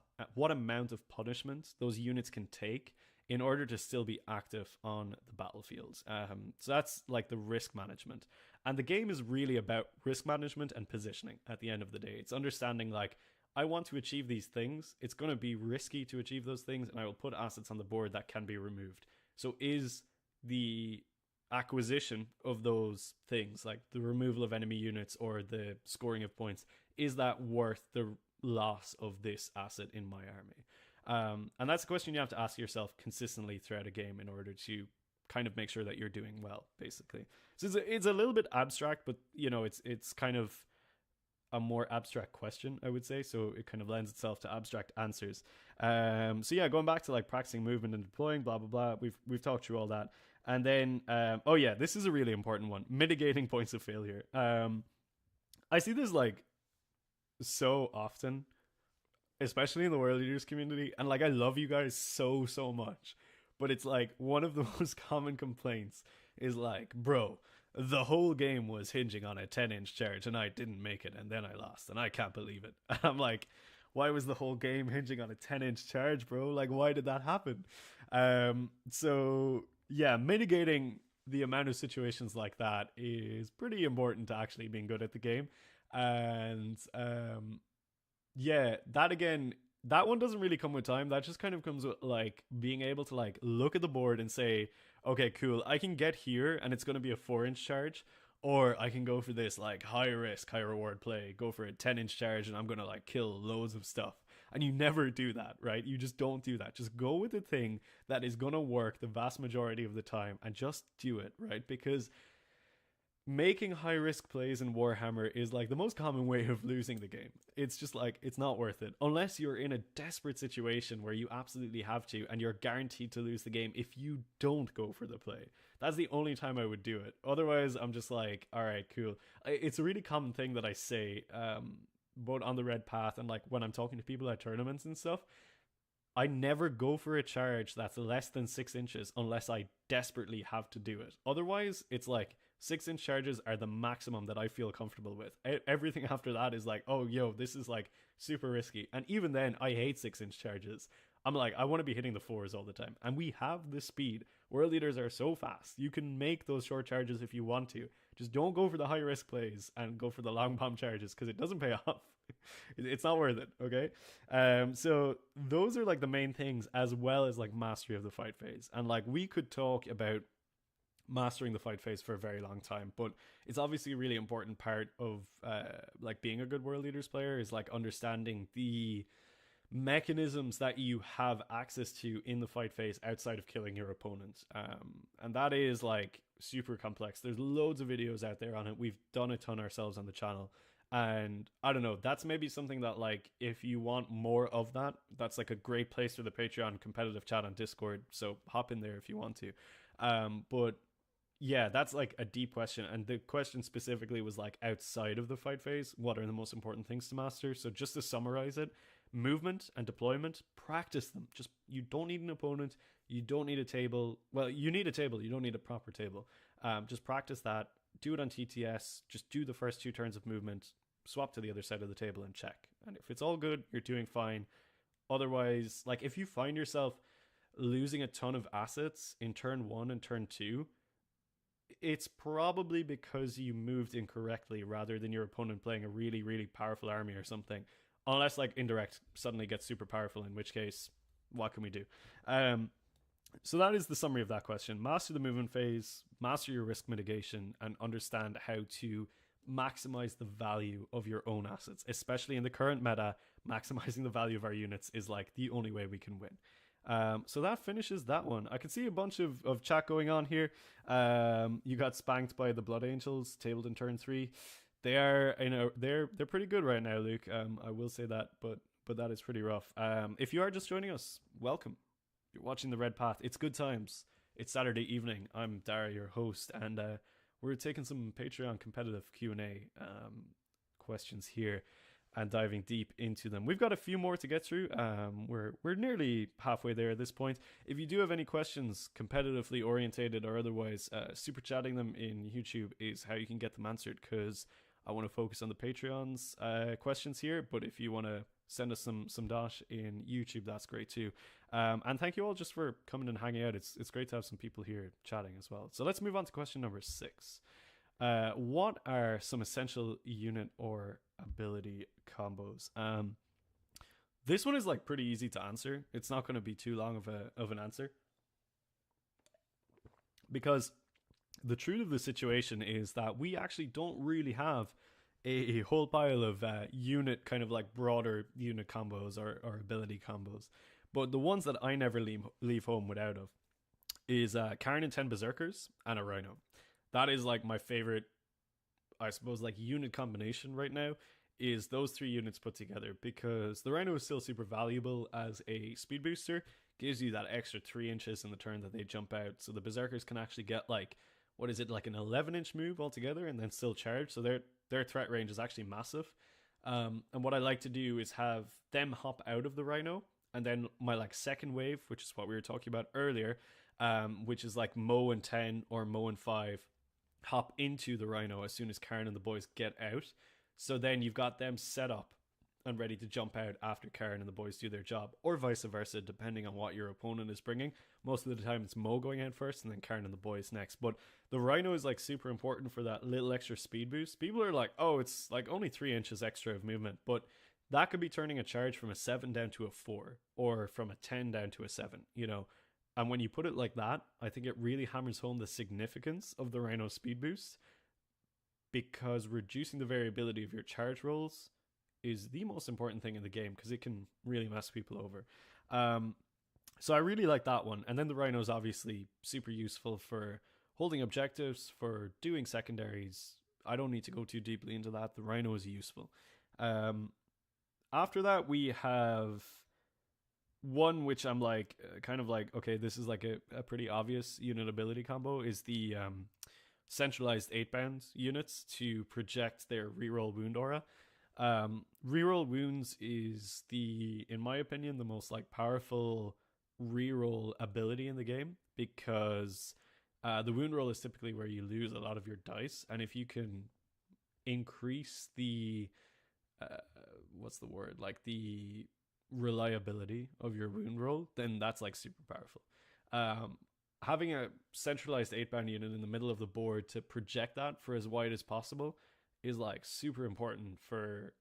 Speaker 1: amount of punishment those units can take in order to still be active on the battlefield. So that's like the risk management. And the game is really about risk management and positioning at the end of the day. It's understanding like, I want to achieve these things. It's going to be risky to achieve those things, and I will put assets on the board that can be removed. So is the acquisition of those things, like the removal of enemy units or the scoring of points, is that worth the loss of this asset in my army? And that's a question you have to ask yourself consistently throughout a game in order to kind of make sure that you're doing well, basically. So it's a little bit abstract, but it's kind of a more abstract question, I would say, so it kind of lends itself to abstract answers. So yeah, going back to like practicing movement and deploying, blah blah blah, we've talked through all that. And then this is a really important one: mitigating points of failure. I see this like so often, especially in the World Leaders community, and like I love you guys so much, but it's like one of the most common complaints is like, bro, the whole game was hinging on a 10-inch charge and I didn't make it, and then I lost and I can't believe it. And I'm like, why was the whole game hinging on a 10-inch charge, bro? Like, why did that happen? So yeah, mitigating the amount of situations like that is pretty important to actually being good at the game. And that one doesn't really come with time. That just kind of comes with like being able to like look at the board and say, okay, cool, I can get here and it's going to be a 4-inch charge, or I can go for this like high risk, high reward play, go for a 10-inch charge and I'm going to like kill loads of stuff. And you never do that, right? You just don't do that. Just go with the thing that is going to work the vast majority of the time and just do it, right? Because making high risk plays in Warhammer is like the most common way of losing the game. It's just like, it's not worth it unless you're in a desperate situation where you absolutely have to and you're guaranteed to lose the game if you don't go for the play. That's the only time I would do it. Otherwise, I'm just like, all right, cool. It's a really common thing that I say, both on the Red Path and like when I'm talking to people at tournaments and stuff. I never go for a charge that's less than 6 inches unless I desperately have to do it. Otherwise, it's like 6-inch charges are the maximum that I feel comfortable with. Everything after that is like, oh, yo, this is like super risky. And even then, I hate 6-inch charges. I'm like, I want to be hitting the 4s all the time. And we have the speed. World Leaders are so fast. You can make those short charges if you want to. Just don't go for the high risk plays and go for the long bomb charges because it doesn't pay off. It's not worth it. Okay. So those are like the main things, as well as like mastery of the fight phase. And like we could talk about mastering the fight phase for a very long time, but it's obviously a really important part of like being a good world leaders player is like understanding the mechanisms that you have access to in the fight phase outside of killing your opponent, and that is like super complex. There's loads of videos out there on it. We've done a ton ourselves on the channel, and I don't know, that's maybe something that like if you want more of that, that's like a great place for the Patreon competitive chat on Discord, so hop in there if you want to. But yeah, that's like a deep question, and the question specifically was like outside of the fight phase, what are the most important things to master? So just to summarize it, movement and deployment, practice them. Just, you don't need an opponent, you don't need a table. Well, you need a table, you don't need a proper table. Just practice that, do it on TTS, just do the first 2 turns of movement, swap to the other side of the table and check, and if it's all good, you're doing fine. Otherwise, like if you find yourself losing a ton of assets in turn 1 and turn 2, it's probably because you moved incorrectly rather than your opponent playing a really, really powerful army or something. Unless like indirect suddenly gets super powerful, in which case, what can we do? So that is the summary of that question. Master the movement phase, master your risk mitigation, and understand how to maximize the value of your own assets. Especially in the current meta, maximizing the value of our units is like the only way we can win. So that finishes that one. I can see a bunch of chat going on here. You got spanked by the Blood Angels, tabled in turn 3. They are, you know, they're pretty good right now, Luke. I will say that, but that is pretty rough. If you are just joining us, welcome. You're watching the Red Path. It's good times. It's Saturday evening. I'm Dara, your host, and we're taking some Patreon competitive Q&A questions here and diving deep into them. We've got a few more to get through. We're nearly halfway there at this point. If you do have any questions, competitively orientated or otherwise, super chatting them in YouTube is how you can get them answered, because I want to focus on the Patreon's questions here, but if you want to send us some dash in YouTube, that's great too. And thank you all just for coming and hanging out. It's great to have some people here chatting as well. So let's move on to question number 6. What are some essential unit or ability combos? This one is like pretty easy to answer. It's not going to be too long of an answer, because the truth of the situation is that we actually don't really have a whole pile of unit, kind of like broader unit combos or ability combos. But the ones that I never leave home without of is Khorne and 10 Berserkers and a Rhino. That is like my favorite, I suppose, like unit combination right now, is those 3 units put together, because the Rhino is still super valuable as a speed booster, gives you that extra 3 inches in the turn that they jump out. So the Berserkers can actually get like, what is it, like an 11-inch move altogether and then still charge. So their threat range is actually massive. And what I like to do is have them hop out of the Rhino, and then my like second wave, which is what we were talking about earlier, which is like Mo and 10 or Mo and 5, hop into the Rhino as soon as Khorne and the boys get out. So then you've got them set up and ready to jump out after Khorne and the boys do their job, or vice versa, depending on what your opponent is bringing. Most of the time it's Mo going out first and then Khorne and the boys next. But the Rhino is like super important for that little extra speed boost. People are like, oh, it's like only 3 inches extra of movement, but that could be turning a charge from a 7 down to a 4, or from a 10 down to a 7, you know. And when you put it like that, I think it really hammers home the significance of the Rhino speed boost, because reducing the variability of your charge rolls is the most important thing in the game, because it can really mess people over. So I really like that one. And then the Rhino is obviously super useful for holding objectives, for doing secondaries. I don't need to go too deeply into that. The Rhino is useful. After that, we have one which I'm like, kind of like, okay, this is like a pretty obvious unit ability combo, is the centralized 8-bound units to project their reroll wound aura. Reroll wounds is in my opinion, the most like powerful reroll ability in the game, because the wound roll is typically where you lose a lot of your dice, and if you can increase the what's the word, like the reliability of your wound roll, then that's like super powerful. having a centralized 8-band unit in the middle of the board to project that for as wide as possible is like super important for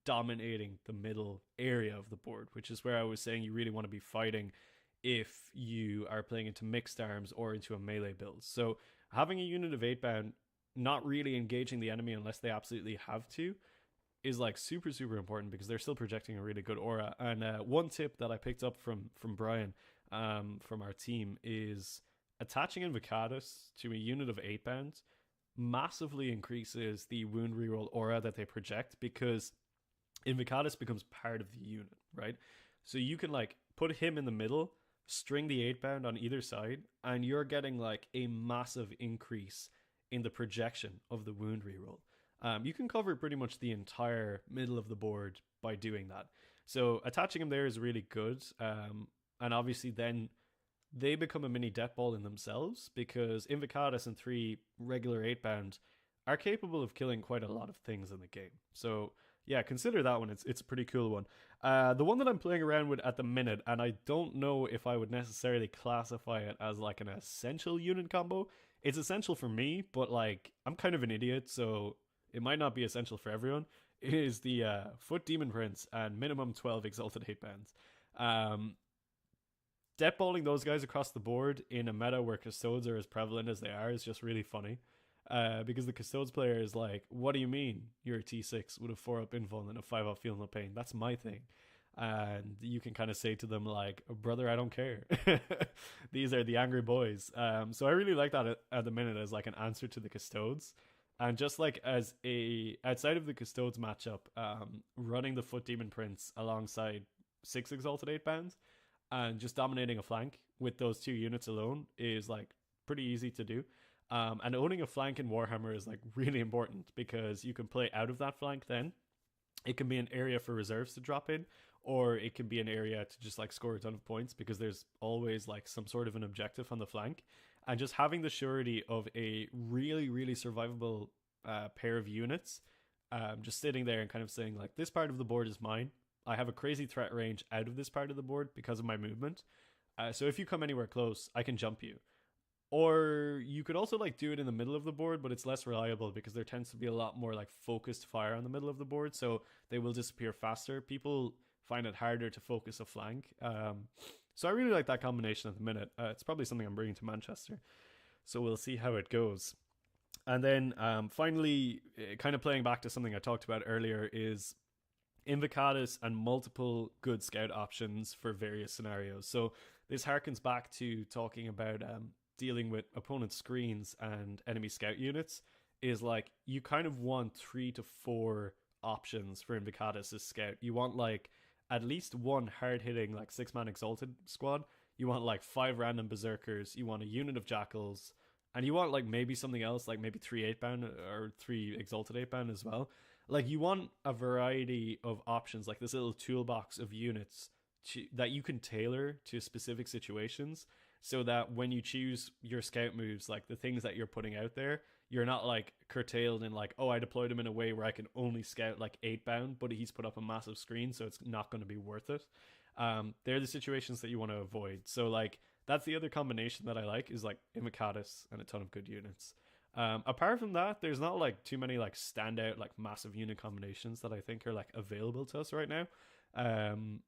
Speaker 1: dominating the middle area of the board, which is where I was saying you really want to be fighting if you are playing into mixed arms or into a melee build. So having a unit of 8-band not really engaging the enemy unless they absolutely have to is like super super important, because they're still projecting a really good aura. And one tip that I picked up from Brian, from our team, is attaching Invocatus to a unit of 8-band massively increases the wound reroll aura that they project, because Invocatus becomes part of the unit, right? So you can like put him in the middle, string the 8-band on either side, and you're getting like a massive increase in the projection of the wound reroll. You can cover pretty much the entire middle of the board by doing that. So attaching him there is really good. And obviously then they become a mini death ball in themselves, because Invocatus and 3 regular 8-band are capable of killing quite a lot of things in the game. So yeah, consider that one. It's a pretty cool one. The one that I'm playing around with at the minute, and I don't know if I would necessarily classify it as like an essential unit combo. It's essential for me, but like I'm kind of an idiot, so it might not be essential for everyone. It is the Foot Demon Prince and minimum 12 Exalted 8-bands. Deathballing those guys across the board in a meta where Custodes are as prevalent as they are is just really funny. Because the Custodes player is like, what do you mean you're a T6 with a 4-up invuln and a 5-up feel no pain? That's my thing. And you can kind of say to them like, brother, I don't care. These are the angry boys. So I really like that at the minute as like an answer to the Custodes. And just like as a outside of the Custodes matchup, running the Foot Demon Prince alongside 6 Exalted 8-bands and just dominating a flank with those 2 units alone is like pretty easy to do. And owning a flank in Warhammer is like really important, because you can play out of that flank then. It can be an area for reserves to drop in, or it can be an area to just like score a ton of points, because there's always like some sort of an objective on the flank. And just having the surety of a really, really survivable pair of units, just sitting there and kind of saying like, this part of the board is mine. I have a crazy threat range out of this part of the board because of my movement. So if you come anywhere close, I can jump you. Or you could also like do it in the middle of the board, but it's less reliable because there tends to be a lot more like focused fire on the middle of the board, so they will disappear faster. People find it harder to focus a flank. So I really like that combination at the minute. It's probably something I'm bringing to Manchester, so we'll see how it goes. And then finally, kind of playing back to something I talked about earlier, is Invocatus and multiple good scout options for various scenarios. So this harkens back to talking about dealing with opponent screens and enemy scout units, is like you kind of want 3 to 4 options for Invocatus as scout. You want like at least one hard-hitting like 6-man Exalted squad. You want like 5 random Berserkers. You want a unit of Jackals. And you want like maybe something else, like maybe 3 8-band or 3 Exalted 8-band as well. Like you want a variety of options, like this little toolbox of units that you can tailor to specific situations, so that when you choose your scout moves, like the things that you're putting out there, you're not like curtailed in like, oh, I deployed him in a way where I can only scout like 8-bound, but he's put up a massive screen, so it's not going to be worth it. They're the situations that you want to avoid. So like that's the other combination that I like, is like Invocatus and a ton of good units. Apart from that, there's not like too many like standout like massive unit combinations that I think are like available to us right now.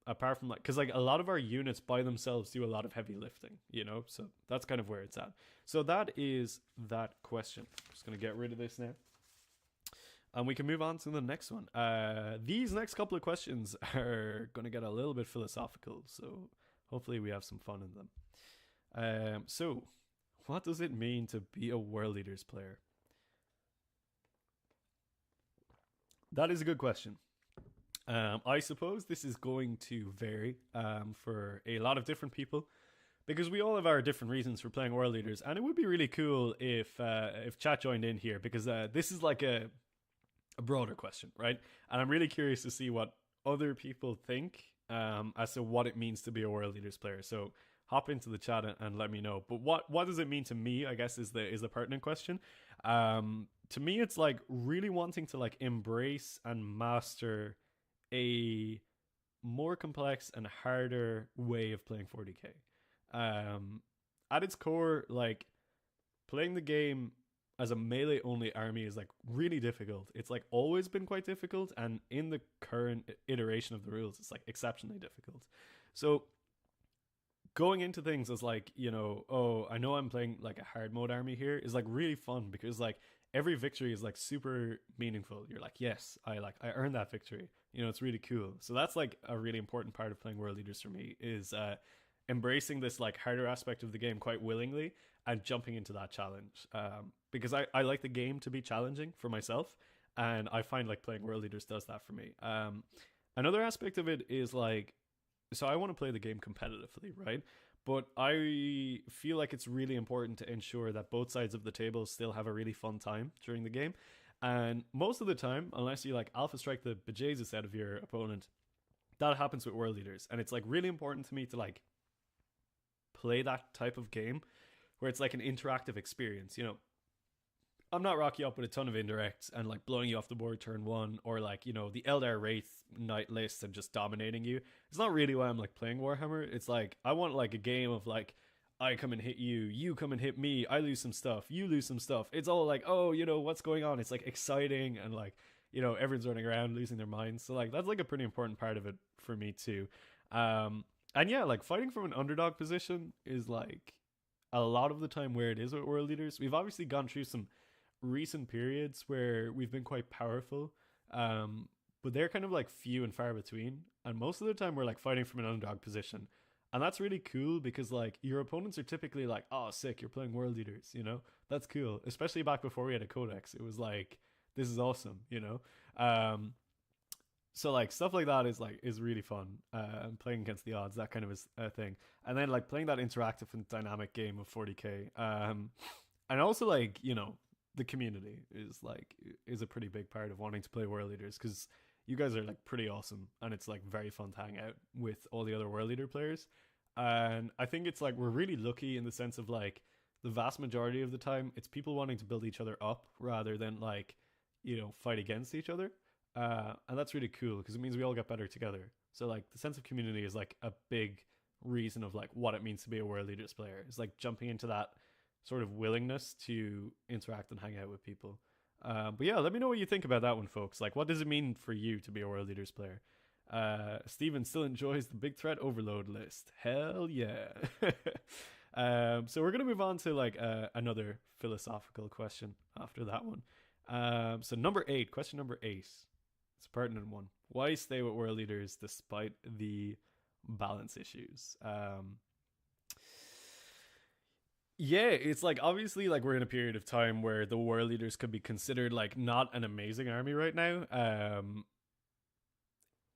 Speaker 1: Apart from like, because like a lot of our units by themselves do a lot of heavy lifting, you know, so that's kind of where it's at. So that is that question. I'm just gonna get rid of this now, and we can move on to the next one. These next couple of questions are gonna get a little bit philosophical, so hopefully we have some fun in them. So what does it mean to be a World Eaters player? That is a good question. I suppose this is going to vary for a lot of different people, because we all have our different reasons for playing World Eaters, and it would be really cool if chat joined in here, because this is like a broader question, right? And I'm really curious to see what other people think as to what it means to be a World Eaters player. So hop into the chat and let me know. But what does it mean to me, I guess, is the pertinent question. To me, it's like really wanting to like embrace and master a more complex and harder way of playing 40k. at its core, like playing the game as a melee only army is like really difficult. It's like always been quite difficult, and in the current iteration of the rules, it's like exceptionally difficult. So going into things as like, you know, oh, I know I'm playing like a hard mode army here is like really fun, because like every victory is like super meaningful. You're like, yes, I earned that victory. You know, it's really cool. So that's like a really important part of playing World Leaders for me, is embracing this like harder aspect of the game quite willingly and jumping into that challenge. Because I like the game to be challenging for myself, and I find like playing World Leaders does that for me. Another aspect of it is like, so I want to play the game competitively, right? But I feel like it's really important to ensure that both sides of the table still have a really fun time during the game. And most of the time, unless you like alpha strike the bejesus out of your opponent, that happens with World Leaders. And it's like really important to me to like play that type of game where it's like an interactive experience. You know, I'm not rocking up with a ton of indirects and like blowing you off the board turn one, or like, you know, the Eldar Wraith Knight list and just dominating you. It's not really why I'm like playing Warhammer. It's like I want like a game of like, I come and hit you, you come and hit me, I lose some stuff, you lose some stuff. It's all like, oh, you know, what's going on? It's like exciting, and like, you know, everyone's running around losing their minds. So like that's like a pretty important part of it for me too. And yeah, like fighting from an underdog position is like a lot of the time where it is with World Leaders. We've obviously gone through some recent periods where we've been quite powerful, but they're kind of like few and far between, and most of the time we're like fighting from an underdog position, and that's really cool because like your opponents are typically like, oh sick, you're playing World Leaders, you know, that's cool. Especially back before we had a codex, it was like, this is awesome, you know. So like stuff like that is really fun, playing against the odds, that kind of is a thing. And then like playing that interactive and dynamic game of 40k, and also like, you know, the community is a pretty big part of wanting to play World Leaders, because you guys are like pretty awesome, and it's like very fun to hang out with all the other World Leader players. And I think it's like we're really lucky in the sense of like the vast majority of the time it's people wanting to build each other up rather than like, you know, fight against each other. And that's really cool because it means we all get better together. So like the sense of community is like a big reason of like what it means to be a World Leaders player. It's like jumping into that sort of willingness to interact and hang out with people. But yeah, let me know what you think about that one, folks. Like, what does it mean for you to be a World Leaders player? Steven still enjoys the big threat overload list. Hell yeah. So we're going to move on to like another philosophical question after that one. So question number 8. It's a pertinent one. Why stay with World Leaders despite the balance issues? Yeah, it's like obviously like we're in a period of time where the World Leaders could be considered like not an amazing army right now.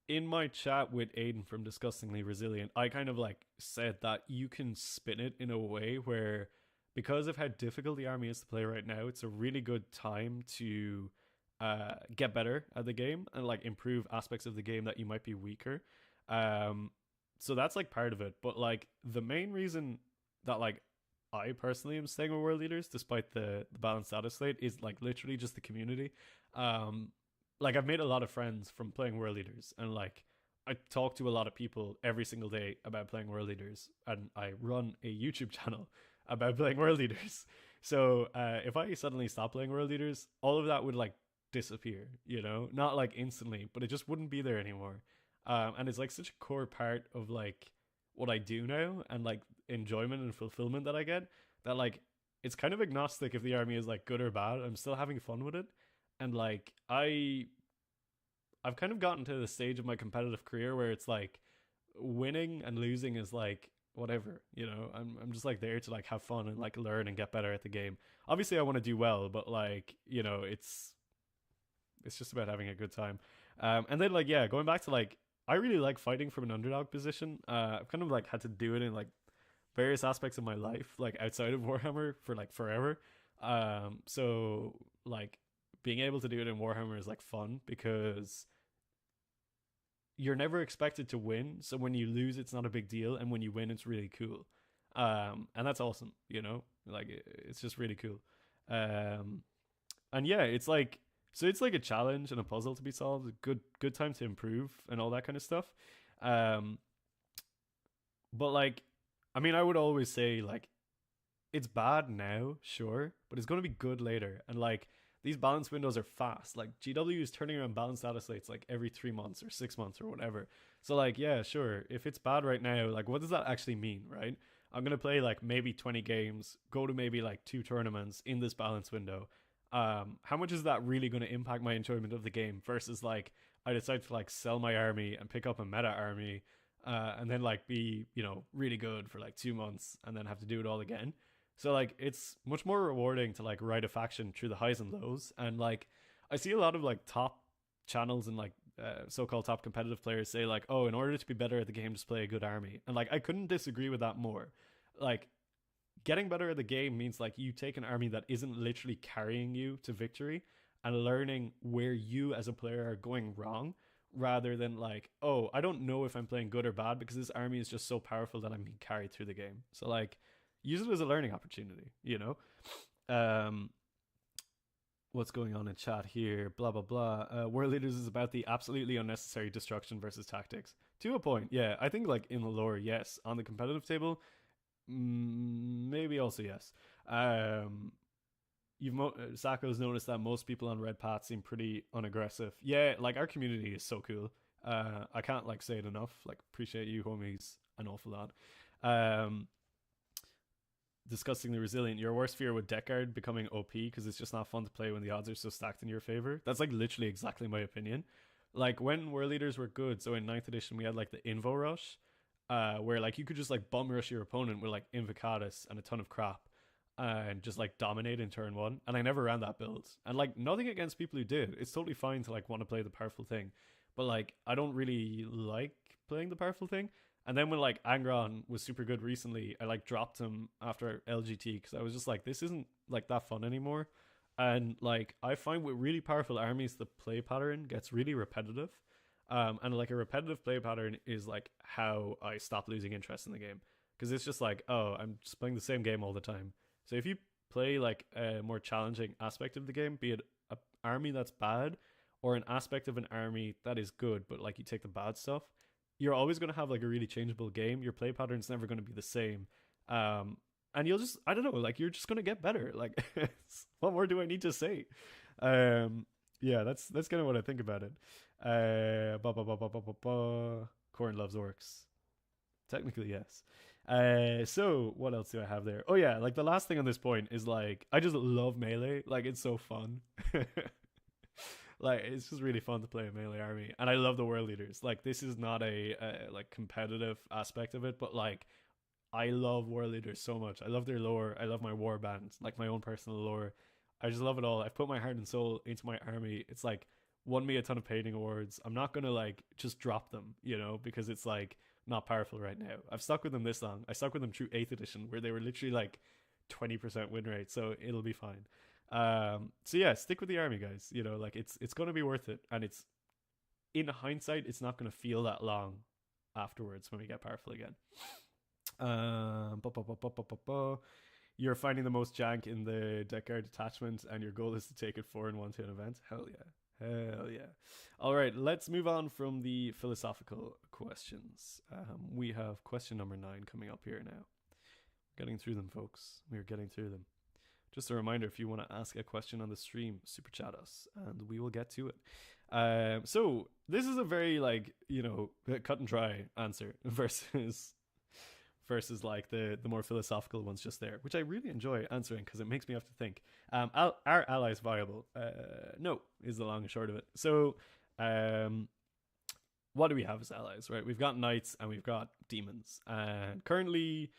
Speaker 1: In my chat with Aiden from Disgustingly Resilient, I kind of like said that you can spin it in a way where, because of how difficult the army is to play right now, it's a really good time to get better at the game and like improve aspects of the game that you might be weaker. So that's like part of it. But like the main reason that like I personally am staying with World Leaders despite the balanced status slate is like literally just the community. Like I've made a lot of friends from playing World Leaders, and like I talk to a lot of people every single day about playing World Leaders, and I run a YouTube channel about playing World Leaders. So if I suddenly stop playing World Leaders, all of that would like disappear, you know, not like instantly, but it just wouldn't be there anymore. And it's like such a core part of like what I do now, and like enjoyment and fulfillment that I get, that like it's kind of agnostic if the army is like good or bad. I'm still having fun with it. And like I've kind of gotten to the stage of my competitive career where it's like winning and losing is like whatever, you know. I'm just like there to like have fun and like learn and get better at the game. Obviously I want to do well, but like, you know, it's just about having a good time. And then like, yeah, going back to like, I really like fighting from an underdog position. I've kind of like had to do it in like various aspects of my life, like outside of Warhammer for like forever. So like being able to do it in Warhammer is like fun because you're never expected to win. So when you lose, it's not a big deal. And when you win, it's really cool. And that's awesome, you know, like it's just really cool. And yeah, it's like, so it's like a challenge and a puzzle to be solved, a good time to improve and all that kind of stuff. But like, I mean, I would always say like it's bad now, sure, but it's going to be good later. And like these balance windows are fast. Like GW is turning around balance data slates like every 3 months or 6 months or whatever. So like, yeah, sure. If it's bad right now, like what does that actually mean, right? I'm gonna play like maybe 20 games, go to maybe like 2 tournaments in this balance window. How much is that really going to impact my enjoyment of the game versus like I decide to like sell my army and pick up a meta army, and then like be really good for like 2 months and then have to do it all again. So like it's much more rewarding to like ride a faction through the highs and lows. And like I see a lot of like top channels and like so-called top competitive players say like, oh, in order to be better at the game, just play a good army. And like I couldn't disagree with that more. Like getting better at the game means like you take an army that isn't literally carrying you to victory and learning where you as a player are going wrong, rather than like, oh, I don't know if I'm playing good or bad because this army is just so powerful that I'm being carried through the game. So like use it as a learning opportunity, what's going on in chat here, blah blah blah. World Leaders is about the absolutely unnecessary destruction versus tactics. To a point, yeah. I think like in the lore, yes. On the competitive table, maybe also yes. Sako's noticed that most people on Red Path seem pretty unaggressive. Yeah, like our community is so cool. I can't like say it enough. Like appreciate you homies an awful lot. Discussing the resilient, your worst fear with deck guard becoming OP because it's just not fun to play when the odds are so stacked in your favor. That's like literally exactly my opinion. Like when World Leaders were good, so in 9th edition we had like the Invo Rush, where like you could just like bum rush your opponent with like Invocatus and a ton of crap and just like dominate in turn 1. And I never ran that build. And like nothing against people who did. It's totally fine to like want to play the powerful thing. But like I don't really like playing the powerful thing. And then when like Angron was super good recently, I like dropped him after LGT because I was just like, this isn't like that fun anymore. And like I find with really powerful armies, the play pattern gets really repetitive. And like a repetitive play pattern is like how I stop losing interest in the game, because it's just like, oh, I'm just playing the same game all the time. So if you play like a more challenging aspect of the game, be it an army that's bad or an aspect of an army that is good, but like you take the bad stuff, you're always going to have like a really changeable game. Your play pattern's never going to be the same. And you'll just, I don't know, like you're just going to get better. Like what more do I need to say? Yeah, that's kind of what I think about it. Khorne loves orcs. Technically, yes. So what else do I have there? Oh yeah, like the last thing on this point is like I just love melee. Like it's so fun. Like it's just really fun to play a melee army, and I love the World Leaders. Like this is not a like competitive aspect of it, but like I love World Leaders so much. I love their lore. I love my war band, like my own personal lore. I just love it all. I've put my heart and soul into my army. It's like won me a ton of painting awards. I'm not gonna like just drop them, because it's like not powerful right now. I've stuck with them this long. I stuck with them through 8th edition, where they were literally like 20% win rate, so it'll be fine. So yeah, stick with the army, guys. Like it's gonna be worth it, and it's in hindsight, it's not gonna feel that long afterwards when we get powerful again. You're finding the most jank in the deck guard detachment, and your goal is to take it 4-1 to an event. Hell yeah. All right, let's move on from the philosophical questions. We have question number 9 coming up here now. Getting through them, folks. We're getting through them. Just a reminder, if you want to ask a question on the stream, super chat us and we will get to it. So this is a very cut and dry answer versus like the more philosophical ones just there, which I really enjoy answering because it makes me have to think. Are allies viable? No, is the long and short of it. So what do we have as allies, right? We've got knights and we've got demons, and currently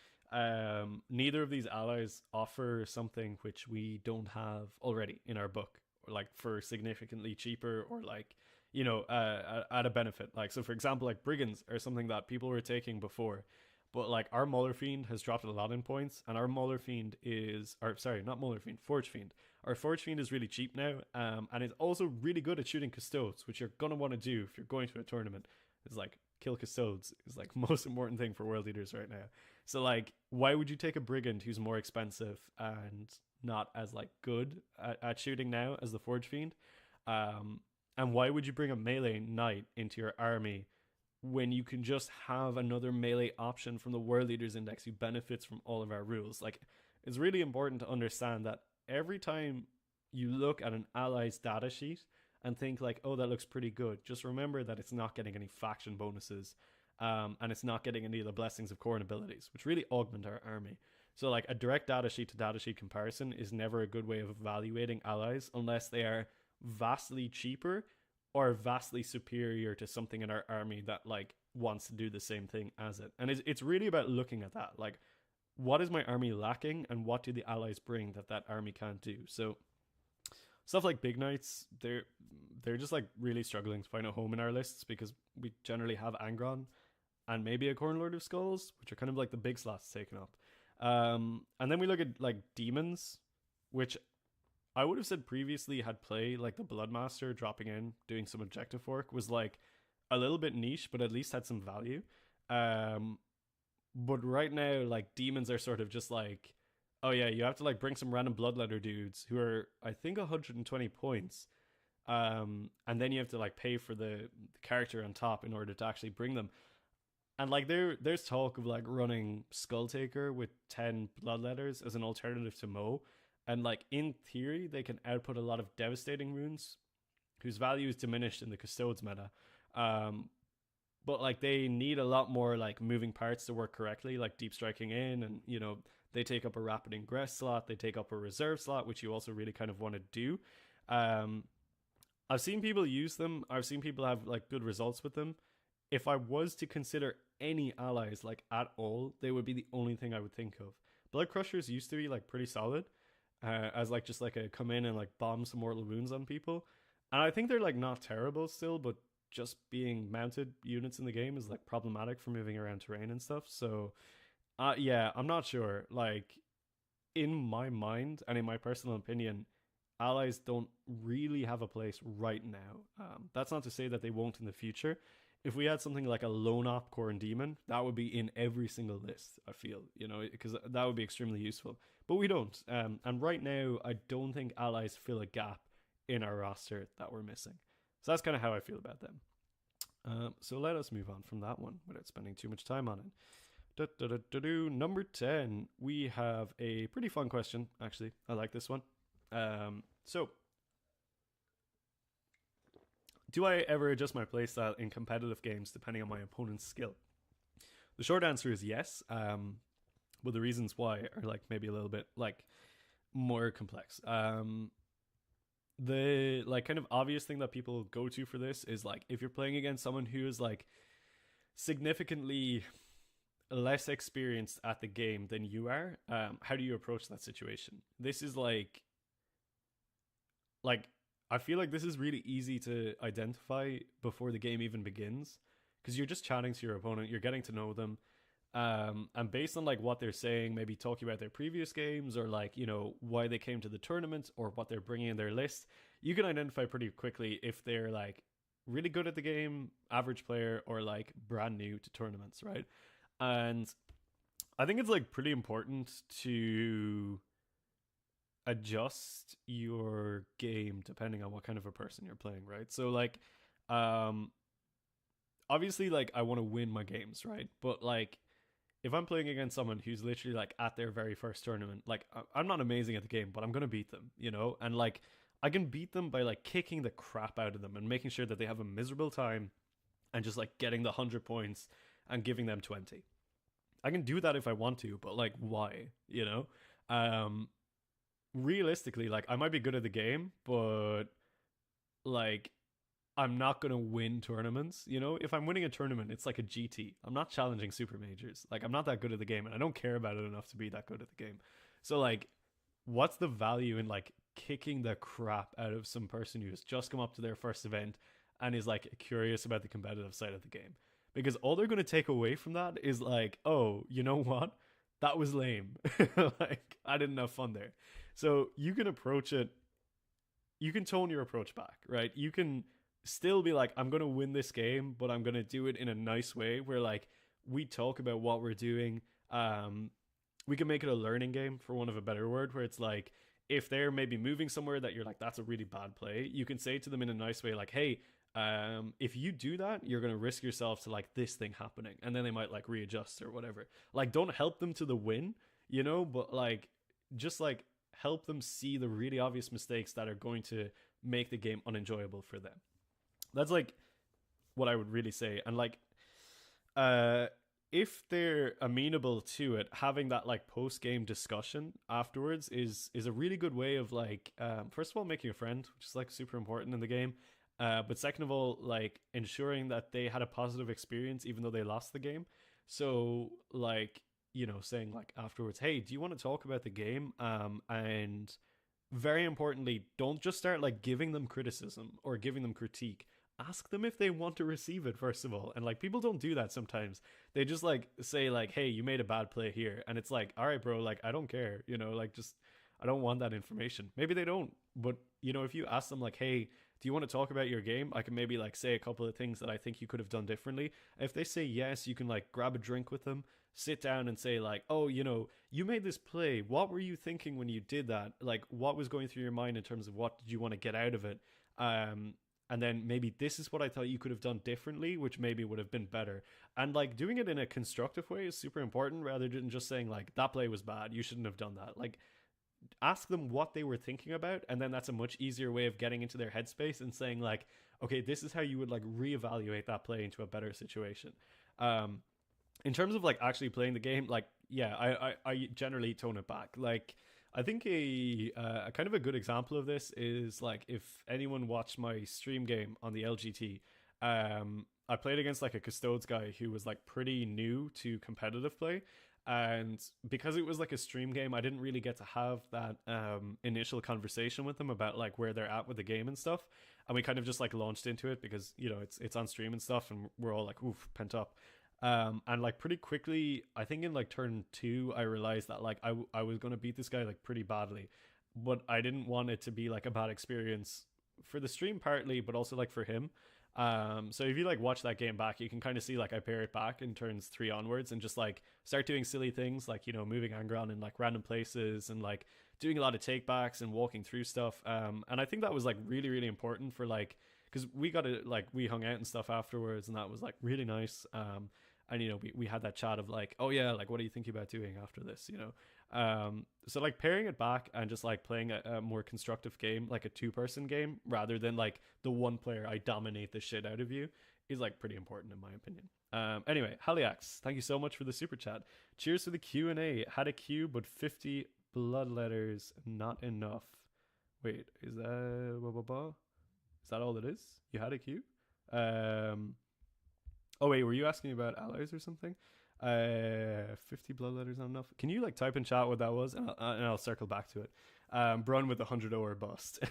Speaker 1: neither of these allies offer something which we don't have already in our book, or like for significantly cheaper, or like at a benefit. Like, so for example, like brigands are something that people were taking before, but like our Mauler Fiend has dropped a lot in points, and our Mauler Fiend is, or sorry, not Mauler Fiend, Forge Fiend. Our Forge Fiend is really cheap now, and it's also really good at shooting custodes, which you're gonna want to do if you're going to a tournament. It's like kill custodes is like most important thing for World Leaders right now. So like, why would you take a brigand who's more expensive and not as like good at shooting now as the Forge Fiend? And why would you bring a melee knight into your army when you can just have another melee option from the World Leaders Index who benefits from all of our rules? Like, it's really important to understand that every time you look at an ally's data sheet and think like, oh, that looks pretty good, just remember that it's not getting any faction bonuses, and it's not getting any of the blessings of Khorne abilities, which really augment our army. So like a direct data sheet to data sheet comparison is never a good way of evaluating allies unless they are vastly cheaper or vastly superior to something in our army that like wants to do the same thing as it. And it's really about looking at that. Like, what is my army lacking and what do the allies bring that that army can't do? So stuff like Big Knights, they're just like really struggling to find a home in our lists because we generally have Angron and maybe a Khorne Lord of Skulls, which are kind of like the big slots taken up. And then we look at like demons, which I would have said previously had play, like the Bloodmaster dropping in, doing some objective work, was like a little bit niche, but at least had some value. But right now, like demons are sort of just like, oh yeah, you have to like bring some random Bloodletter dudes who are, I think, 120 points. And then you have to like pay for the character on top in order to actually bring them. And like there's talk of like running Skulltaker with 10 Bloodletters as an alternative to Mo. And like in theory, they can output a lot of devastating runes whose value is diminished in the Custodes meta. But like they need a lot more like moving parts to work correctly, like deep striking in, and you know, they take up a rapid ingress slot, they take up a reserve slot, which you also really kind of want to do. I've seen people use them. I've seen people have like good results with them. If I was to consider any allies like at all, they would be the only thing I would think of. Blood Crushers used to be like pretty solid, as like just like a come in and like bomb some mortal wounds on people, and I think they're like not terrible still, but just being mounted units in the game is like problematic for moving around terrain and stuff. So yeah, I'm not sure. Like in my mind and in my personal opinion, allies don't really have a place right now. That's not to say that they won't in the future. If we had something like a lone op Khorne demon, that would be in every single list, I feel, you know, because that would be extremely useful. But we don't. And right now, I don't think allies fill a gap in our roster that we're missing. So that's kind of how I feel about them. So let us move on from that one without spending too much time on it. Number 10, we have a pretty fun question, actually. I like this one. So, do I ever adjust my playstyle in competitive games depending on my opponent's skill? The short answer is yes, but the reasons why are like maybe a little bit like more complex. The like kind of obvious thing that people go to for this is like if you're playing against someone who is like significantly less experienced at the game than you are, how do you approach that situation? This is like I feel like this is really easy to identify before the game even begins, because you're just chatting to your opponent, you're getting to know them, and based on like what they're saying, maybe talking about their previous games or like, you know, why they came to the tournament or what they're bringing in their list, you can identify pretty quickly if they're like really good at the game, average player, or like brand new to tournaments, right? And I think it's like pretty important to adjust your game depending on what kind of a person you're playing, right? So like obviously like I want to win my games, right? But like if I'm playing against someone who's literally like at their very first tournament, like I'm not amazing at the game, but I'm gonna beat them, you know? And like I can beat them by like kicking the crap out of them and making sure that they have a miserable time and just like getting the 100 points and giving them 20. I can do that if I want to, but like why, you know? Realistically, like I might be good at the game, but like I'm not gonna win tournaments, you know? If I'm winning a tournament, it's like a GT. I'm not challenging super majors. Like I'm not that good at the game, and I don't care about it enough to be that good at the game. So like what's the value in like kicking the crap out of some person who has just come up to their first event and is like curious about the competitive side of the game? Because all they're gonna take away from that is like, oh, you know what? That was lame. Like I didn't have fun there. So you can approach it, you can tone your approach back, right? You can still be like, I'm going to win this game, but I'm going to do it in a nice way where like we talk about what we're doing. We can make it a learning game, for one of a better word, where it's like, if they're maybe moving somewhere that you're like, that's a really bad play, you can say to them in a nice way, like, hey, if you do that, you're going to risk yourself to like this thing happening. And then they might like readjust or whatever. Like, don't help them to the win, you know, but like, just like help them see the really obvious mistakes that are going to make the game unenjoyable for them. That's like what I would really say. And like uh if they're amenable to it, having that like post game discussion afterwards is a really good way of like first of all making a friend, which is like super important in the game. But second of all, like ensuring that they had a positive experience even though they lost the game. So like, you know, saying like afterwards, hey, do you want to talk about the game? And very importantly, don't just start like giving them criticism or giving them critique. Ask them if they want to receive it first of all. And like people don't do that sometimes. They just like say like, hey, you made a bad play here, and it's like, all right bro, like I don't care, you know, like just I don't want that information. Maybe they don't, but you know, if you ask them like, hey, do you want to talk about your game? I can maybe like say a couple of things that I think you could have done differently. If they say yes, you can like grab a drink with them, sit down and say like, oh, you know, you made this play, what were you thinking when you did that? Like what was going through your mind in terms of what did you want to get out of it? And then maybe this is what I thought you could have done differently, which maybe would have been better. And like doing it in a constructive way is super important, rather than just saying like that play was bad, you shouldn't have done that. Like ask them what they were thinking about, and then that's a much easier way of getting into their headspace and saying like, okay, this is how you would like reevaluate that play into a better situation. In terms of like actually playing the game, like yeah, I generally tone it back. Like I think a kind of a good example of this is like if anyone watched my stream game on the LGT, I played against like a custodes guy who was like pretty new to competitive play, and because it was like a stream game, I didn't really get to have that initial conversation with them about like where they're at with the game and stuff. And we kind of just like launched into it because, you know, it's on stream and stuff, and we're all like oof, pent up. And like pretty quickly, I think in like turn 2, I realized that like I was going to beat this guy like pretty badly, but I didn't want it to be like a bad experience for the stream partly, but also like for him. So if you like watch that game back, you can kind of see like I pair it back in turns 3 onwards and just like start doing silly things like, you know, moving Angron in like random places and like doing a lot of takebacks and walking through stuff. And I think that was like really, really important for like, because we got to like, we hung out and stuff afterwards, and that was like really nice. And you know, we had that chat of like, oh yeah, like what are you thinking about doing after this, you know? So like pairing it back and just like playing a more constructive game, like a 2-person game, rather than like the one player I dominate the shit out of you, is like pretty important in my opinion. Anyway, Haliax, thank you so much for the super chat. Cheers for the Q&A. Had a Q but 50 blood letters not enough. Wait, is that is that all it is? You had a Q? Oh wait, were you asking about allies or something? 50 blood letters not enough. Can you like type in chat what that was, and I'll circle back to it. Brun with the 100 or bust.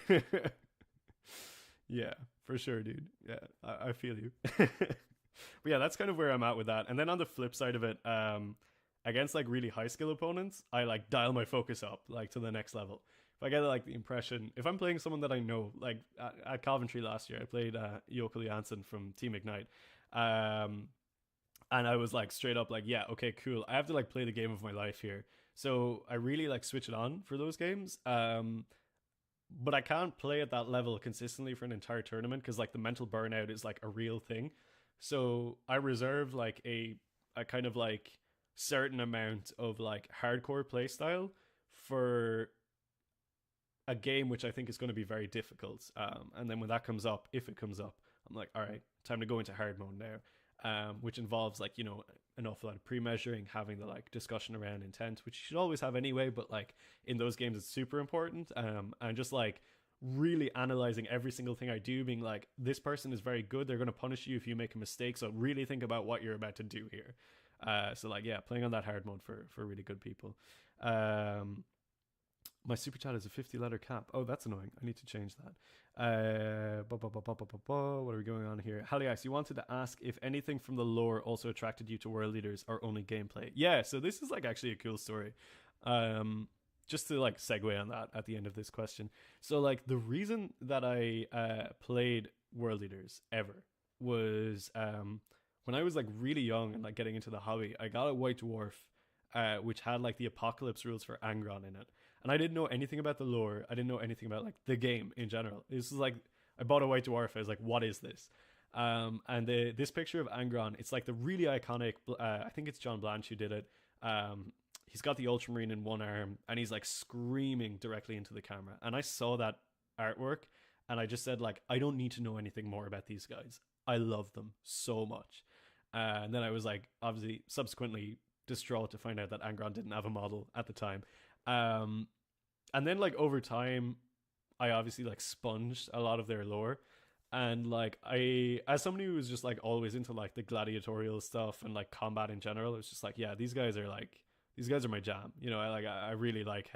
Speaker 1: Yeah, for sure, dude. Yeah, I feel you. But yeah, that's kind of where I'm at with that. And then on the flip side of it, against like really high skill opponents, I like dial my focus up like to the next level. If I get like the impression, if I'm playing someone that I know, like at Coventry last year, I played Jokel Janssen from Team Ignite. And I was like straight up like, yeah, okay, cool, I have to like play the game of my life here. So I really like switch it on for those games. But I can't play at that level consistently for an entire tournament because like the mental burnout is like a real thing. So I reserve like a kind of like certain amount of like hardcore play style for a game which I think is going to be very difficult. And then when that comes up, if it comes up, I'm like, all right, time to go into hard mode now, which involves like, you know, an awful lot of pre-measuring, having the like discussion around intent, which you should always have anyway, but like in those games it's super important. And just like really analyzing every single thing I do, being like, this person is very good, they're going to punish you if you make a mistake, so really think about what you're about to do here. So like, yeah, playing on that hard mode for really good people. My super chat is a 50-letter cap. Oh, that's annoying. I need to change that. What are we going on here? Haliax, you wanted to ask if anything from the lore also attracted you to World Leaders or only gameplay. Yeah, so this is like actually a cool story. Just to like segue on that at the end of this question. So like the reason that I played World Leaders ever was when I was like really young and like getting into the hobby, I got a White Dwarf which had like the apocalypse rules for Angron in it. And I didn't know anything about the lore. I didn't know anything about like the game in general. This is like, I bought a White Dwarf. I was like, what is this? And this picture of Angron, it's like the really iconic, I think it's John Blanche who did it. he's got the Ultramarine in one arm, and he's like screaming directly into the camera. And I saw that artwork, and I just said, like, I don't need to know anything more about these guys. I love them so much. And then I was like, obviously, subsequently distraught to find out that Angron didn't have a model at the time. And then like over time, I obviously like sponged a lot of their lore. And like I, as somebody who was just like always into like the gladiatorial stuff and like combat in general, it's just like, yeah, these guys are my jam. You know, I really like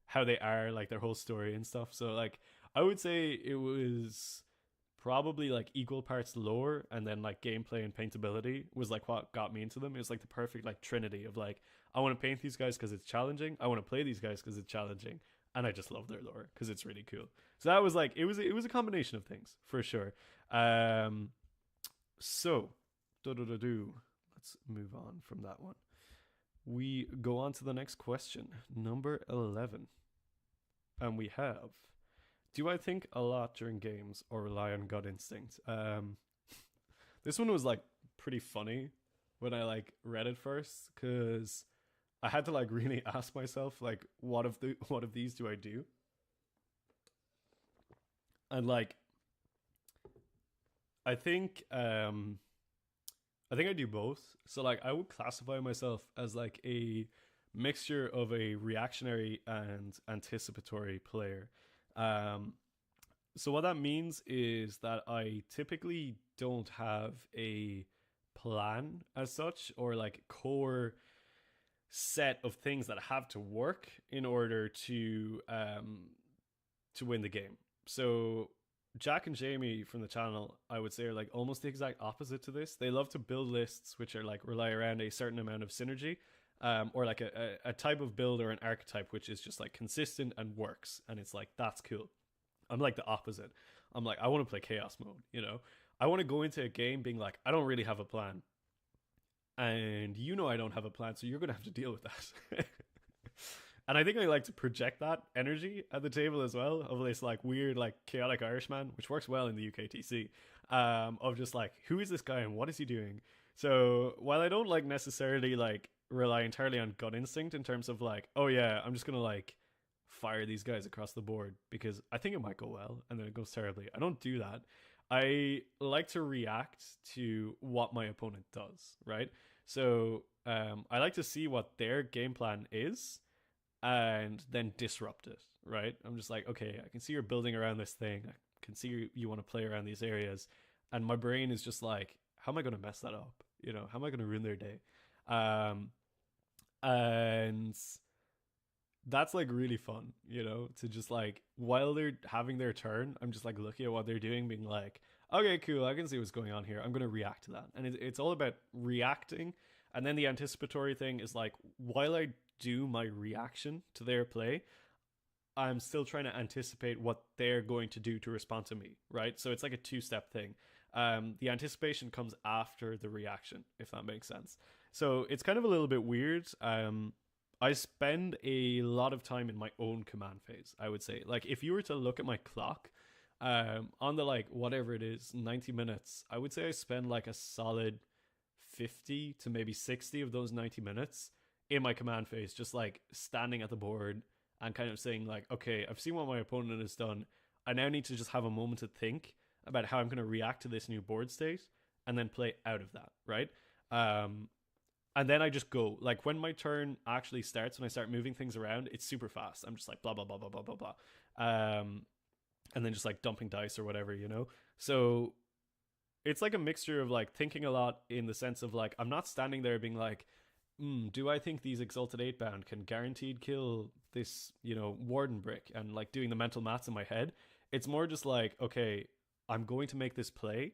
Speaker 1: how they are, like their whole story and stuff. So like I would say it was probably like equal parts lore and then like gameplay and paintability was like what got me into them. It was like the perfect like trinity of like, I want to paint these guys because it's challenging, I want to play these guys because it's challenging, and I just love their lore because it's really cool. So that was like, it was a combination of things for sure. So let's move on from that one. We go on to the next question, number 11, and we have, do I think a lot during games or rely on gut instinct? This one was like pretty funny when I like read it first, because I had to like really ask myself, like, what of these do I do? And like I think I do both. So like I would classify myself as like a mixture of a reactionary and anticipatory player. So what that means is that I typically don't have a plan as such, or like core set of things that have to work in order to win the game. So Jack and Jamie from the channel, I would say, are like almost the exact opposite to this. They love to build lists which are like rely around a certain amount of synergy, or like a type of build or an archetype which is just like consistent and works, and it's like, that's cool. I'm like the opposite. I'm like, I want to play chaos mode, you know? I want to go into a game being like, I don't really have a plan. And you know I don't have a plan, so you're going to have to deal with that. And I think I like to project that energy at the table as well, of this like weird, like chaotic Irishman, which works well in the UKTC, of just like, who is this guy and what is he doing? So while I don't like necessarily like rely entirely on gut instinct in terms of like, oh yeah, I'm just going to like fire these guys across the board because I think it might go well, and then it goes terribly. I don't do that. I like to react to what my opponent does, right? So I like to see what their game plan is and then disrupt it, right? I'm just like, okay, I can see you're building around this thing. I can see you want to play around these areas. And my brain is just like, how am I going to mess that up? You know, how am I going to ruin their day? And that's like really fun, you know, to just like, while they're having their turn, I'm just like looking at what they're doing, being like, okay, cool, I can see what's going on here. I'm going to react to that. And it's all about reacting. And then the anticipatory thing is like, while I do my reaction to their play, I'm still trying to anticipate what they're going to do to respond to me, right? So it's like a two-step thing. The anticipation comes after the reaction, if that makes sense. So it's kind of a little bit weird. I spend a lot of time in my own command phase, I would say. Like, if you were to look at my clock, on the, like, whatever it is, 90 minutes, I would say I spend, like, a solid 50 to maybe 60 of those 90 minutes in my command phase, just, like, standing at the board and kind of saying, like, okay, I've seen what my opponent has done. I now need to just have a moment to think about how I'm going to react to this new board state and then play out of that, right? And then I just go. Like, when my turn actually starts, when I start moving things around, it's super fast. I'm just like, blah, blah, blah, blah, blah, blah, blah. And then just, like, dumping dice or whatever, you know? So it's, like, a mixture of, like, thinking a lot in the sense of, like, I'm not standing there being like, do I think these Exalted 8-bound can guaranteed kill this, you know, Warden Brick? And, like, doing the mental maths in my head. It's more just like, okay, I'm going to make this play,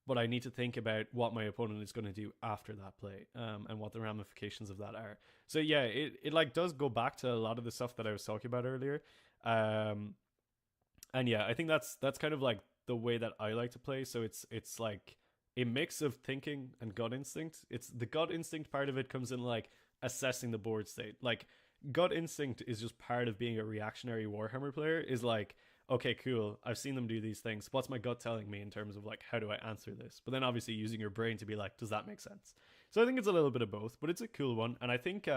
Speaker 1: but I need to think about what my opponent is going to do after that play, and what the ramifications of that are. So yeah, it like does go back to a lot of the stuff that I was talking about earlier. And yeah, I think that's kind of like the way that I like to play. So it's like a mix of thinking and gut instinct. It's the gut instinct part of it comes in like assessing the board state. Like, gut instinct is just part of being a reactionary Warhammer player, is like, okay, cool, I've seen them do these things. What's my gut telling me in terms of like, how do I answer this? But then obviously using your brain to be like, does that make sense? So I think it's a little bit of both, but it's a cool one. And I think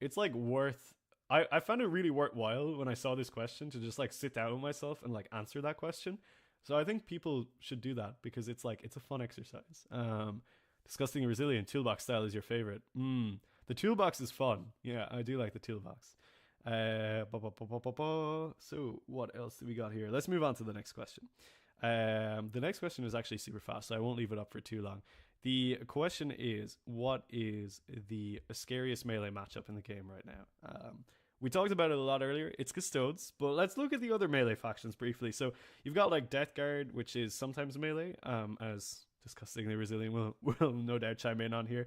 Speaker 1: it's like worth. I found it really worthwhile when I saw this question to just like sit down with myself and like answer that question. So I think people should do that because it's like it's a fun exercise. Disgusting resilient toolbox style is your favorite. The toolbox is fun. Yeah, I do like the toolbox. So what else do we got here? Let's move on to the next question. The next question is actually super fast, so I won't leave it up for too long. The question is, what is the scariest melee matchup in the game right now? We talked about it a lot earlier. It's Custodes, but let's look at the other melee factions briefly. So you've got like Death Guard, which is sometimes melee, as disgustingly resilient will no doubt chime in on here.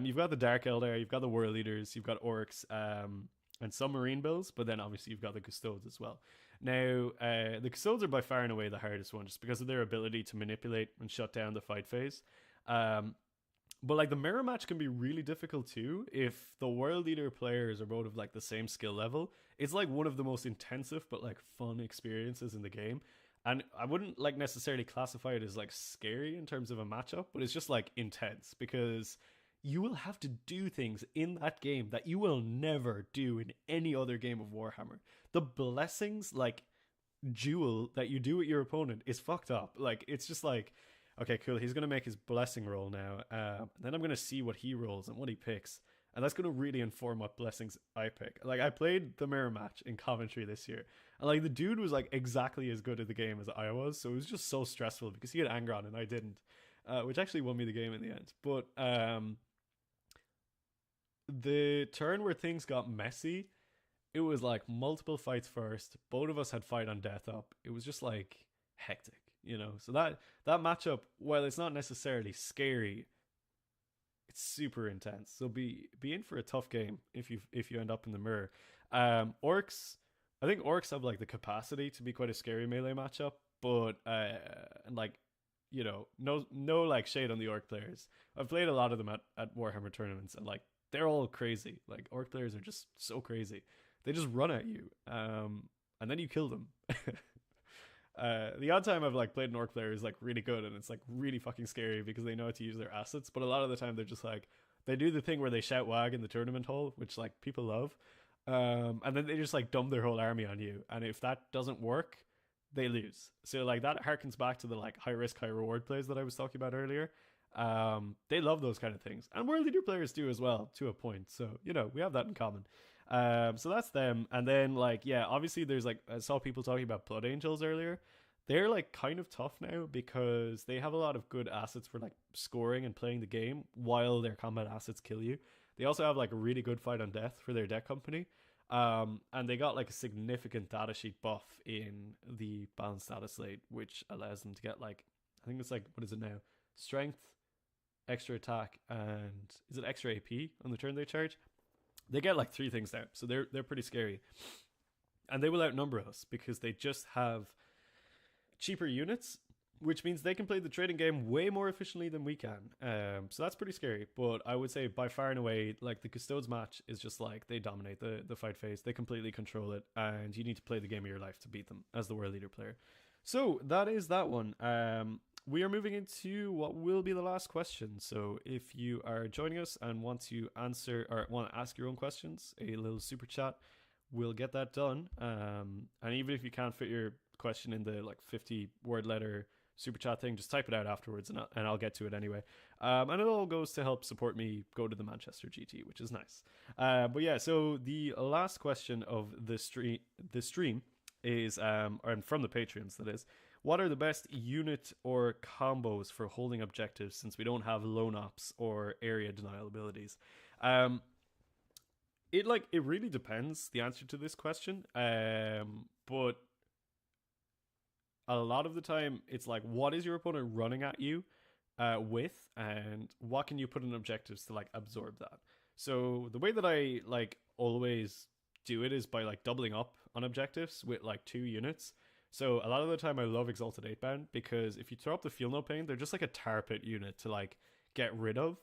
Speaker 1: You've got the Dark Eldar, you've got the World Leaders, you've got Orcs, and some Marine builds, but then obviously you've got the Custodes as well. Now, the Custodes are by far and away the hardest one, just because of their ability to manipulate and shut down the fight phase. But like the mirror match can be really difficult too if the World Leader players are both of like the same skill level. It's like one of the most intensive but like fun experiences in the game. And I wouldn't like necessarily classify it as like scary in terms of a matchup, but it's just like intense because you will have to do things in that game that you will never do in any other game of Warhammer. The blessings like duel that you do with your opponent is fucked up. Like it's just like, okay, cool, he's going to make his blessing roll now. Then I'm going to see what he rolls and what he picks. And that's going to really inform what blessings I pick. Like, I played the mirror match in Coventry this year. And, like, the dude was, like, exactly as good at the game as I was. So it was just so stressful because he had Angron and I didn't. Which actually won me the game in the end. But the turn where things got messy, it was, like, multiple fights first. Both of us had fight on death up. It was just, like, hectic. You know, so that matchup, while it's not necessarily scary, it's super intense. So be in for a tough game if you end up in the mirror. Orcs, I think orcs have like the capacity to be quite a scary melee matchup, but and like, you know, no like shade on the orc players. I've played a lot of them at Warhammer tournaments, and like they're all crazy. Like orc players are just so crazy. They just run at you, and then you kill them. The odd time I've like played an orc player is like really good and it's like really fucking scary because they know how to use their assets, but a lot of the time they're just like, they do the thing where they shout wag in the tournament hall, which like people love, and then they just like dump their whole army on you, and if that doesn't work, they lose. So like that harkens back to the like high risk high reward plays that I was talking about earlier. They love those kind of things, and World Leader players do as well to a point, so you know, we have that in common. So that's them. And then like, yeah, obviously there's like, I saw people talking about Blood Angels earlier. They're like kind of tough now because they have a lot of good assets for like scoring and playing the game while their combat assets kill you. They also have like a really good fight on death for their deck company. And they got like a significant data sheet buff in the balanced data slate, which allows them to get like, I think it's like, what is it now? Strength, extra attack, and is it extra AP on the turn they charge? They get like 3 things now, so they're pretty scary, and they will outnumber us because they just have cheaper units, which means they can play the trading game way more efficiently than we can. So that's pretty scary. But I would say by far and away, like the Custodes match is just like they dominate the fight phase, they completely control it, and you need to play the game of your life to beat them as the World Leader player. So that is that one. We are moving into what will be the last question. So if you are joining us and want to answer or want to ask your own questions, a little super chat will get that done. And even if you can't fit your question in the like 50 word letter super chat thing, just type it out afterwards and I'll get to it anyway. And it all goes to help support me go to the Manchester GT, which is nice. But yeah, so the last question of the stream is, and from the Patreons that is, what are the best unit or combos for holding objectives since we don't have lone ops or area denial abilities? It really depends, the answer to this question. But a lot of the time it's like, what is your opponent running at you with, and what can you put in objectives to like absorb that? So the way that I like always do it is by like doubling up on objectives with like 2 units. So a lot of the time I love Exalted 8-bound because if you throw up the Feel No Pain, they're just like a tar pit unit to like get rid of.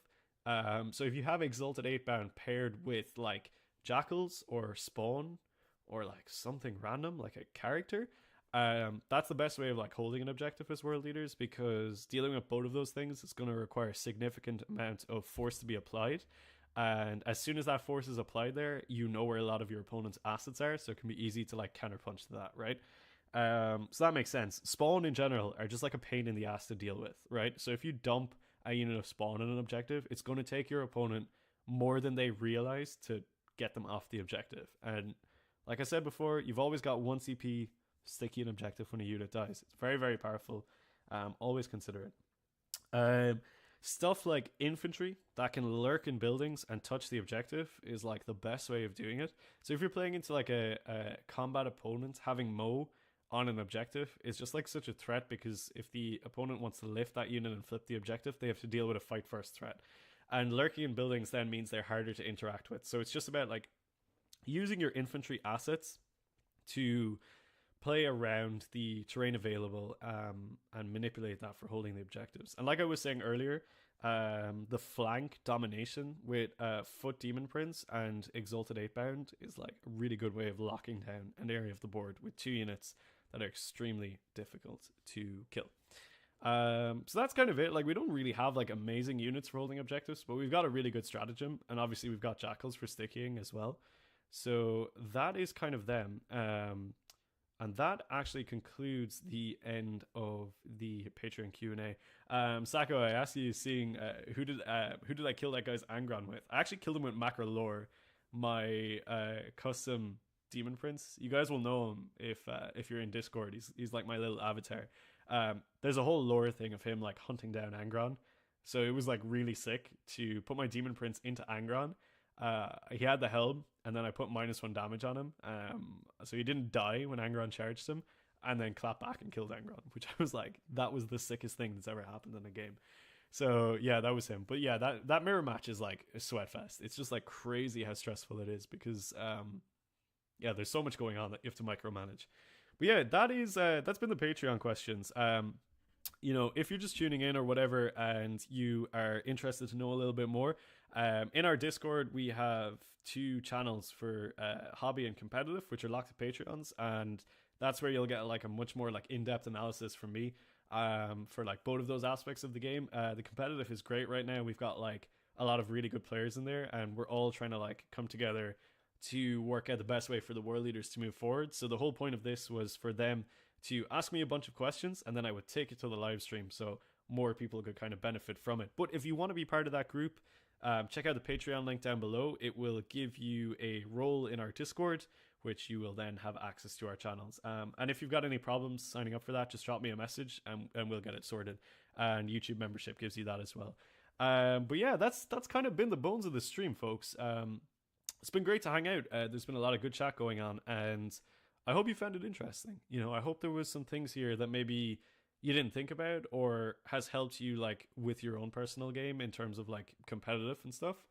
Speaker 1: So if you have Exalted 8-bound paired with like Jackals or Spawn or like something random like a character, that's the best way of like holding an objective as World Leaders, because dealing with both of those things is going to require a significant amount of force to be applied. And as soon as that force is applied there, you know where a lot of your opponent's assets are, so it can be easy to like counterpunch to that, right? So that makes sense. Spawn in general are just like a pain in the ass to deal with, right? So if you dump a unit of spawn on an objective, it's going to take your opponent more than they realize to get them off the objective. And like I said before, you've always got 1 CP, sticky an objective when a unit dies. It's very, very powerful. Always consider it. Stuff like infantry that can lurk in buildings and touch the objective is like the best way of doing it. So if you're playing into like a combat opponent, having Mo on an objective is just like such a threat, because if the opponent wants to lift that unit and flip the objective, they have to deal with a fight first threat. And lurking in buildings then means they're harder to interact with. So it's just about like using your infantry assets to play around the terrain available and manipulate that for holding the objectives. And like I was saying earlier, the flank domination with Foot Demon Prince and Exalted 8-Bound is like a really good way of locking down an area of the board with 2 units that are extremely difficult to kill. So that's kind of it. Like, we don't really have like amazing units for holding objectives, but we've got a really good stratagem, and obviously we've got Jackals for stickying as well. So that is kind of them. And that actually concludes the end of the Patreon Q&A. Sacco, I asked you, seeing who did I kill that guy's Angron with? I actually killed him with Macro Lore, my custom Demon Prince. You guys will know him if you're in Discord. He's like my little avatar. There's a whole lore thing of him like hunting down Angron. So it was like really sick to put my Demon Prince into Angron. He had the helm, and then I put -1 damage on him, so he didn't die when Angron charged him, and then clapped back and killed Angron, which I was like, that was the sickest thing that's ever happened in a game. So yeah, that was him. But yeah, that mirror match is like a sweat fest. It's just like crazy how stressful it is, because yeah, there's so much going on that you have to micromanage. But yeah, that's been the Patreon questions. You know, if you're just tuning in or whatever and you are interested to know a little bit more, in our Discord we have 2 channels for hobby and competitive, which are locked to Patreons, and that's where you'll get like a much more like in-depth analysis from me for like both of those aspects of the game. The competitive is great right now. We've got like a lot of really good players in there, and we're all trying to like come together to work out the best way for the world leaders to move forward. So the whole point of this was for them to ask me a bunch of questions, and then I would take it to the live stream so more people could kind of benefit from it. But if you want to be part of that group, check out the Patreon link down below. It will give you a role in our Discord, which you will then have access to our channels. And if you've got any problems signing up for that, just drop me a message and we'll get it sorted. And YouTube membership gives you that as well. But yeah, that's kind of been the bones of the stream, folks. It's been great to hang out. There's been a lot of good chat going on, and I hope you found it interesting. You know, I hope there was some things here that maybe you didn't think about, or has helped you like with your own personal game in terms of like competitive and stuff.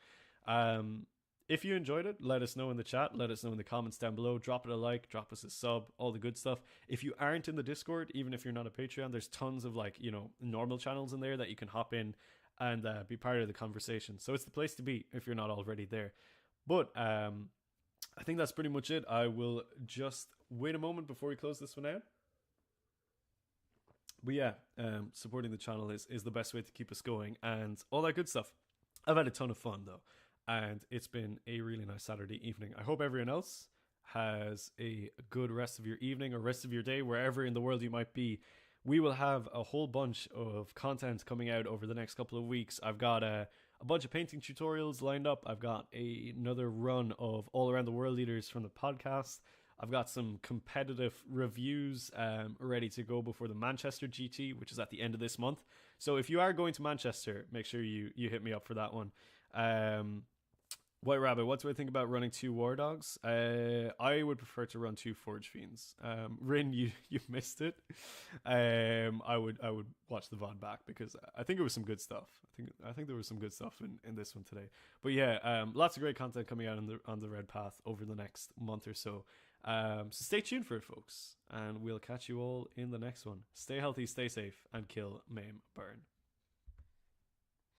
Speaker 1: If you enjoyed it, let us know in the chat, let us know in the comments down below, drop it a like, drop us a sub, all the good stuff. If you aren't in the Discord, even if you're not a Patreon, there's tons of like, you know, normal channels in there that you can hop in and be part of the conversation. So it's the place to be if you're not already there. But I think that's pretty much it. I will just wait a moment before we close this one out. But yeah, supporting the channel is the best way to keep us going and all that good stuff. I've had a ton of fun though, and it's been a really nice Saturday evening. I hope everyone else has a good rest of your evening or rest of your day, wherever in the world you might be. We will have a whole bunch of content coming out over the next couple of weeks. I've got a bunch of painting tutorials lined up. I've got another run of all around the world leaders from the podcast. I've got some competitive reviews ready to go before the Manchester GT, which is at the end of this month. So if you are going to Manchester, make sure you hit me up for that one. White Rabbit, what do I think about running 2 War Dogs? I would prefer to run 2 Forge Fiends. Rin, you missed it. I would watch the VOD back, because I think it was some good stuff. I think there was some good stuff in this one today. But yeah, lots of great content coming out on the Red Path over the next month or so. So stay tuned for it, folks, and we'll catch you all in the next one. Stay healthy, stay safe, and kill, maim, burn.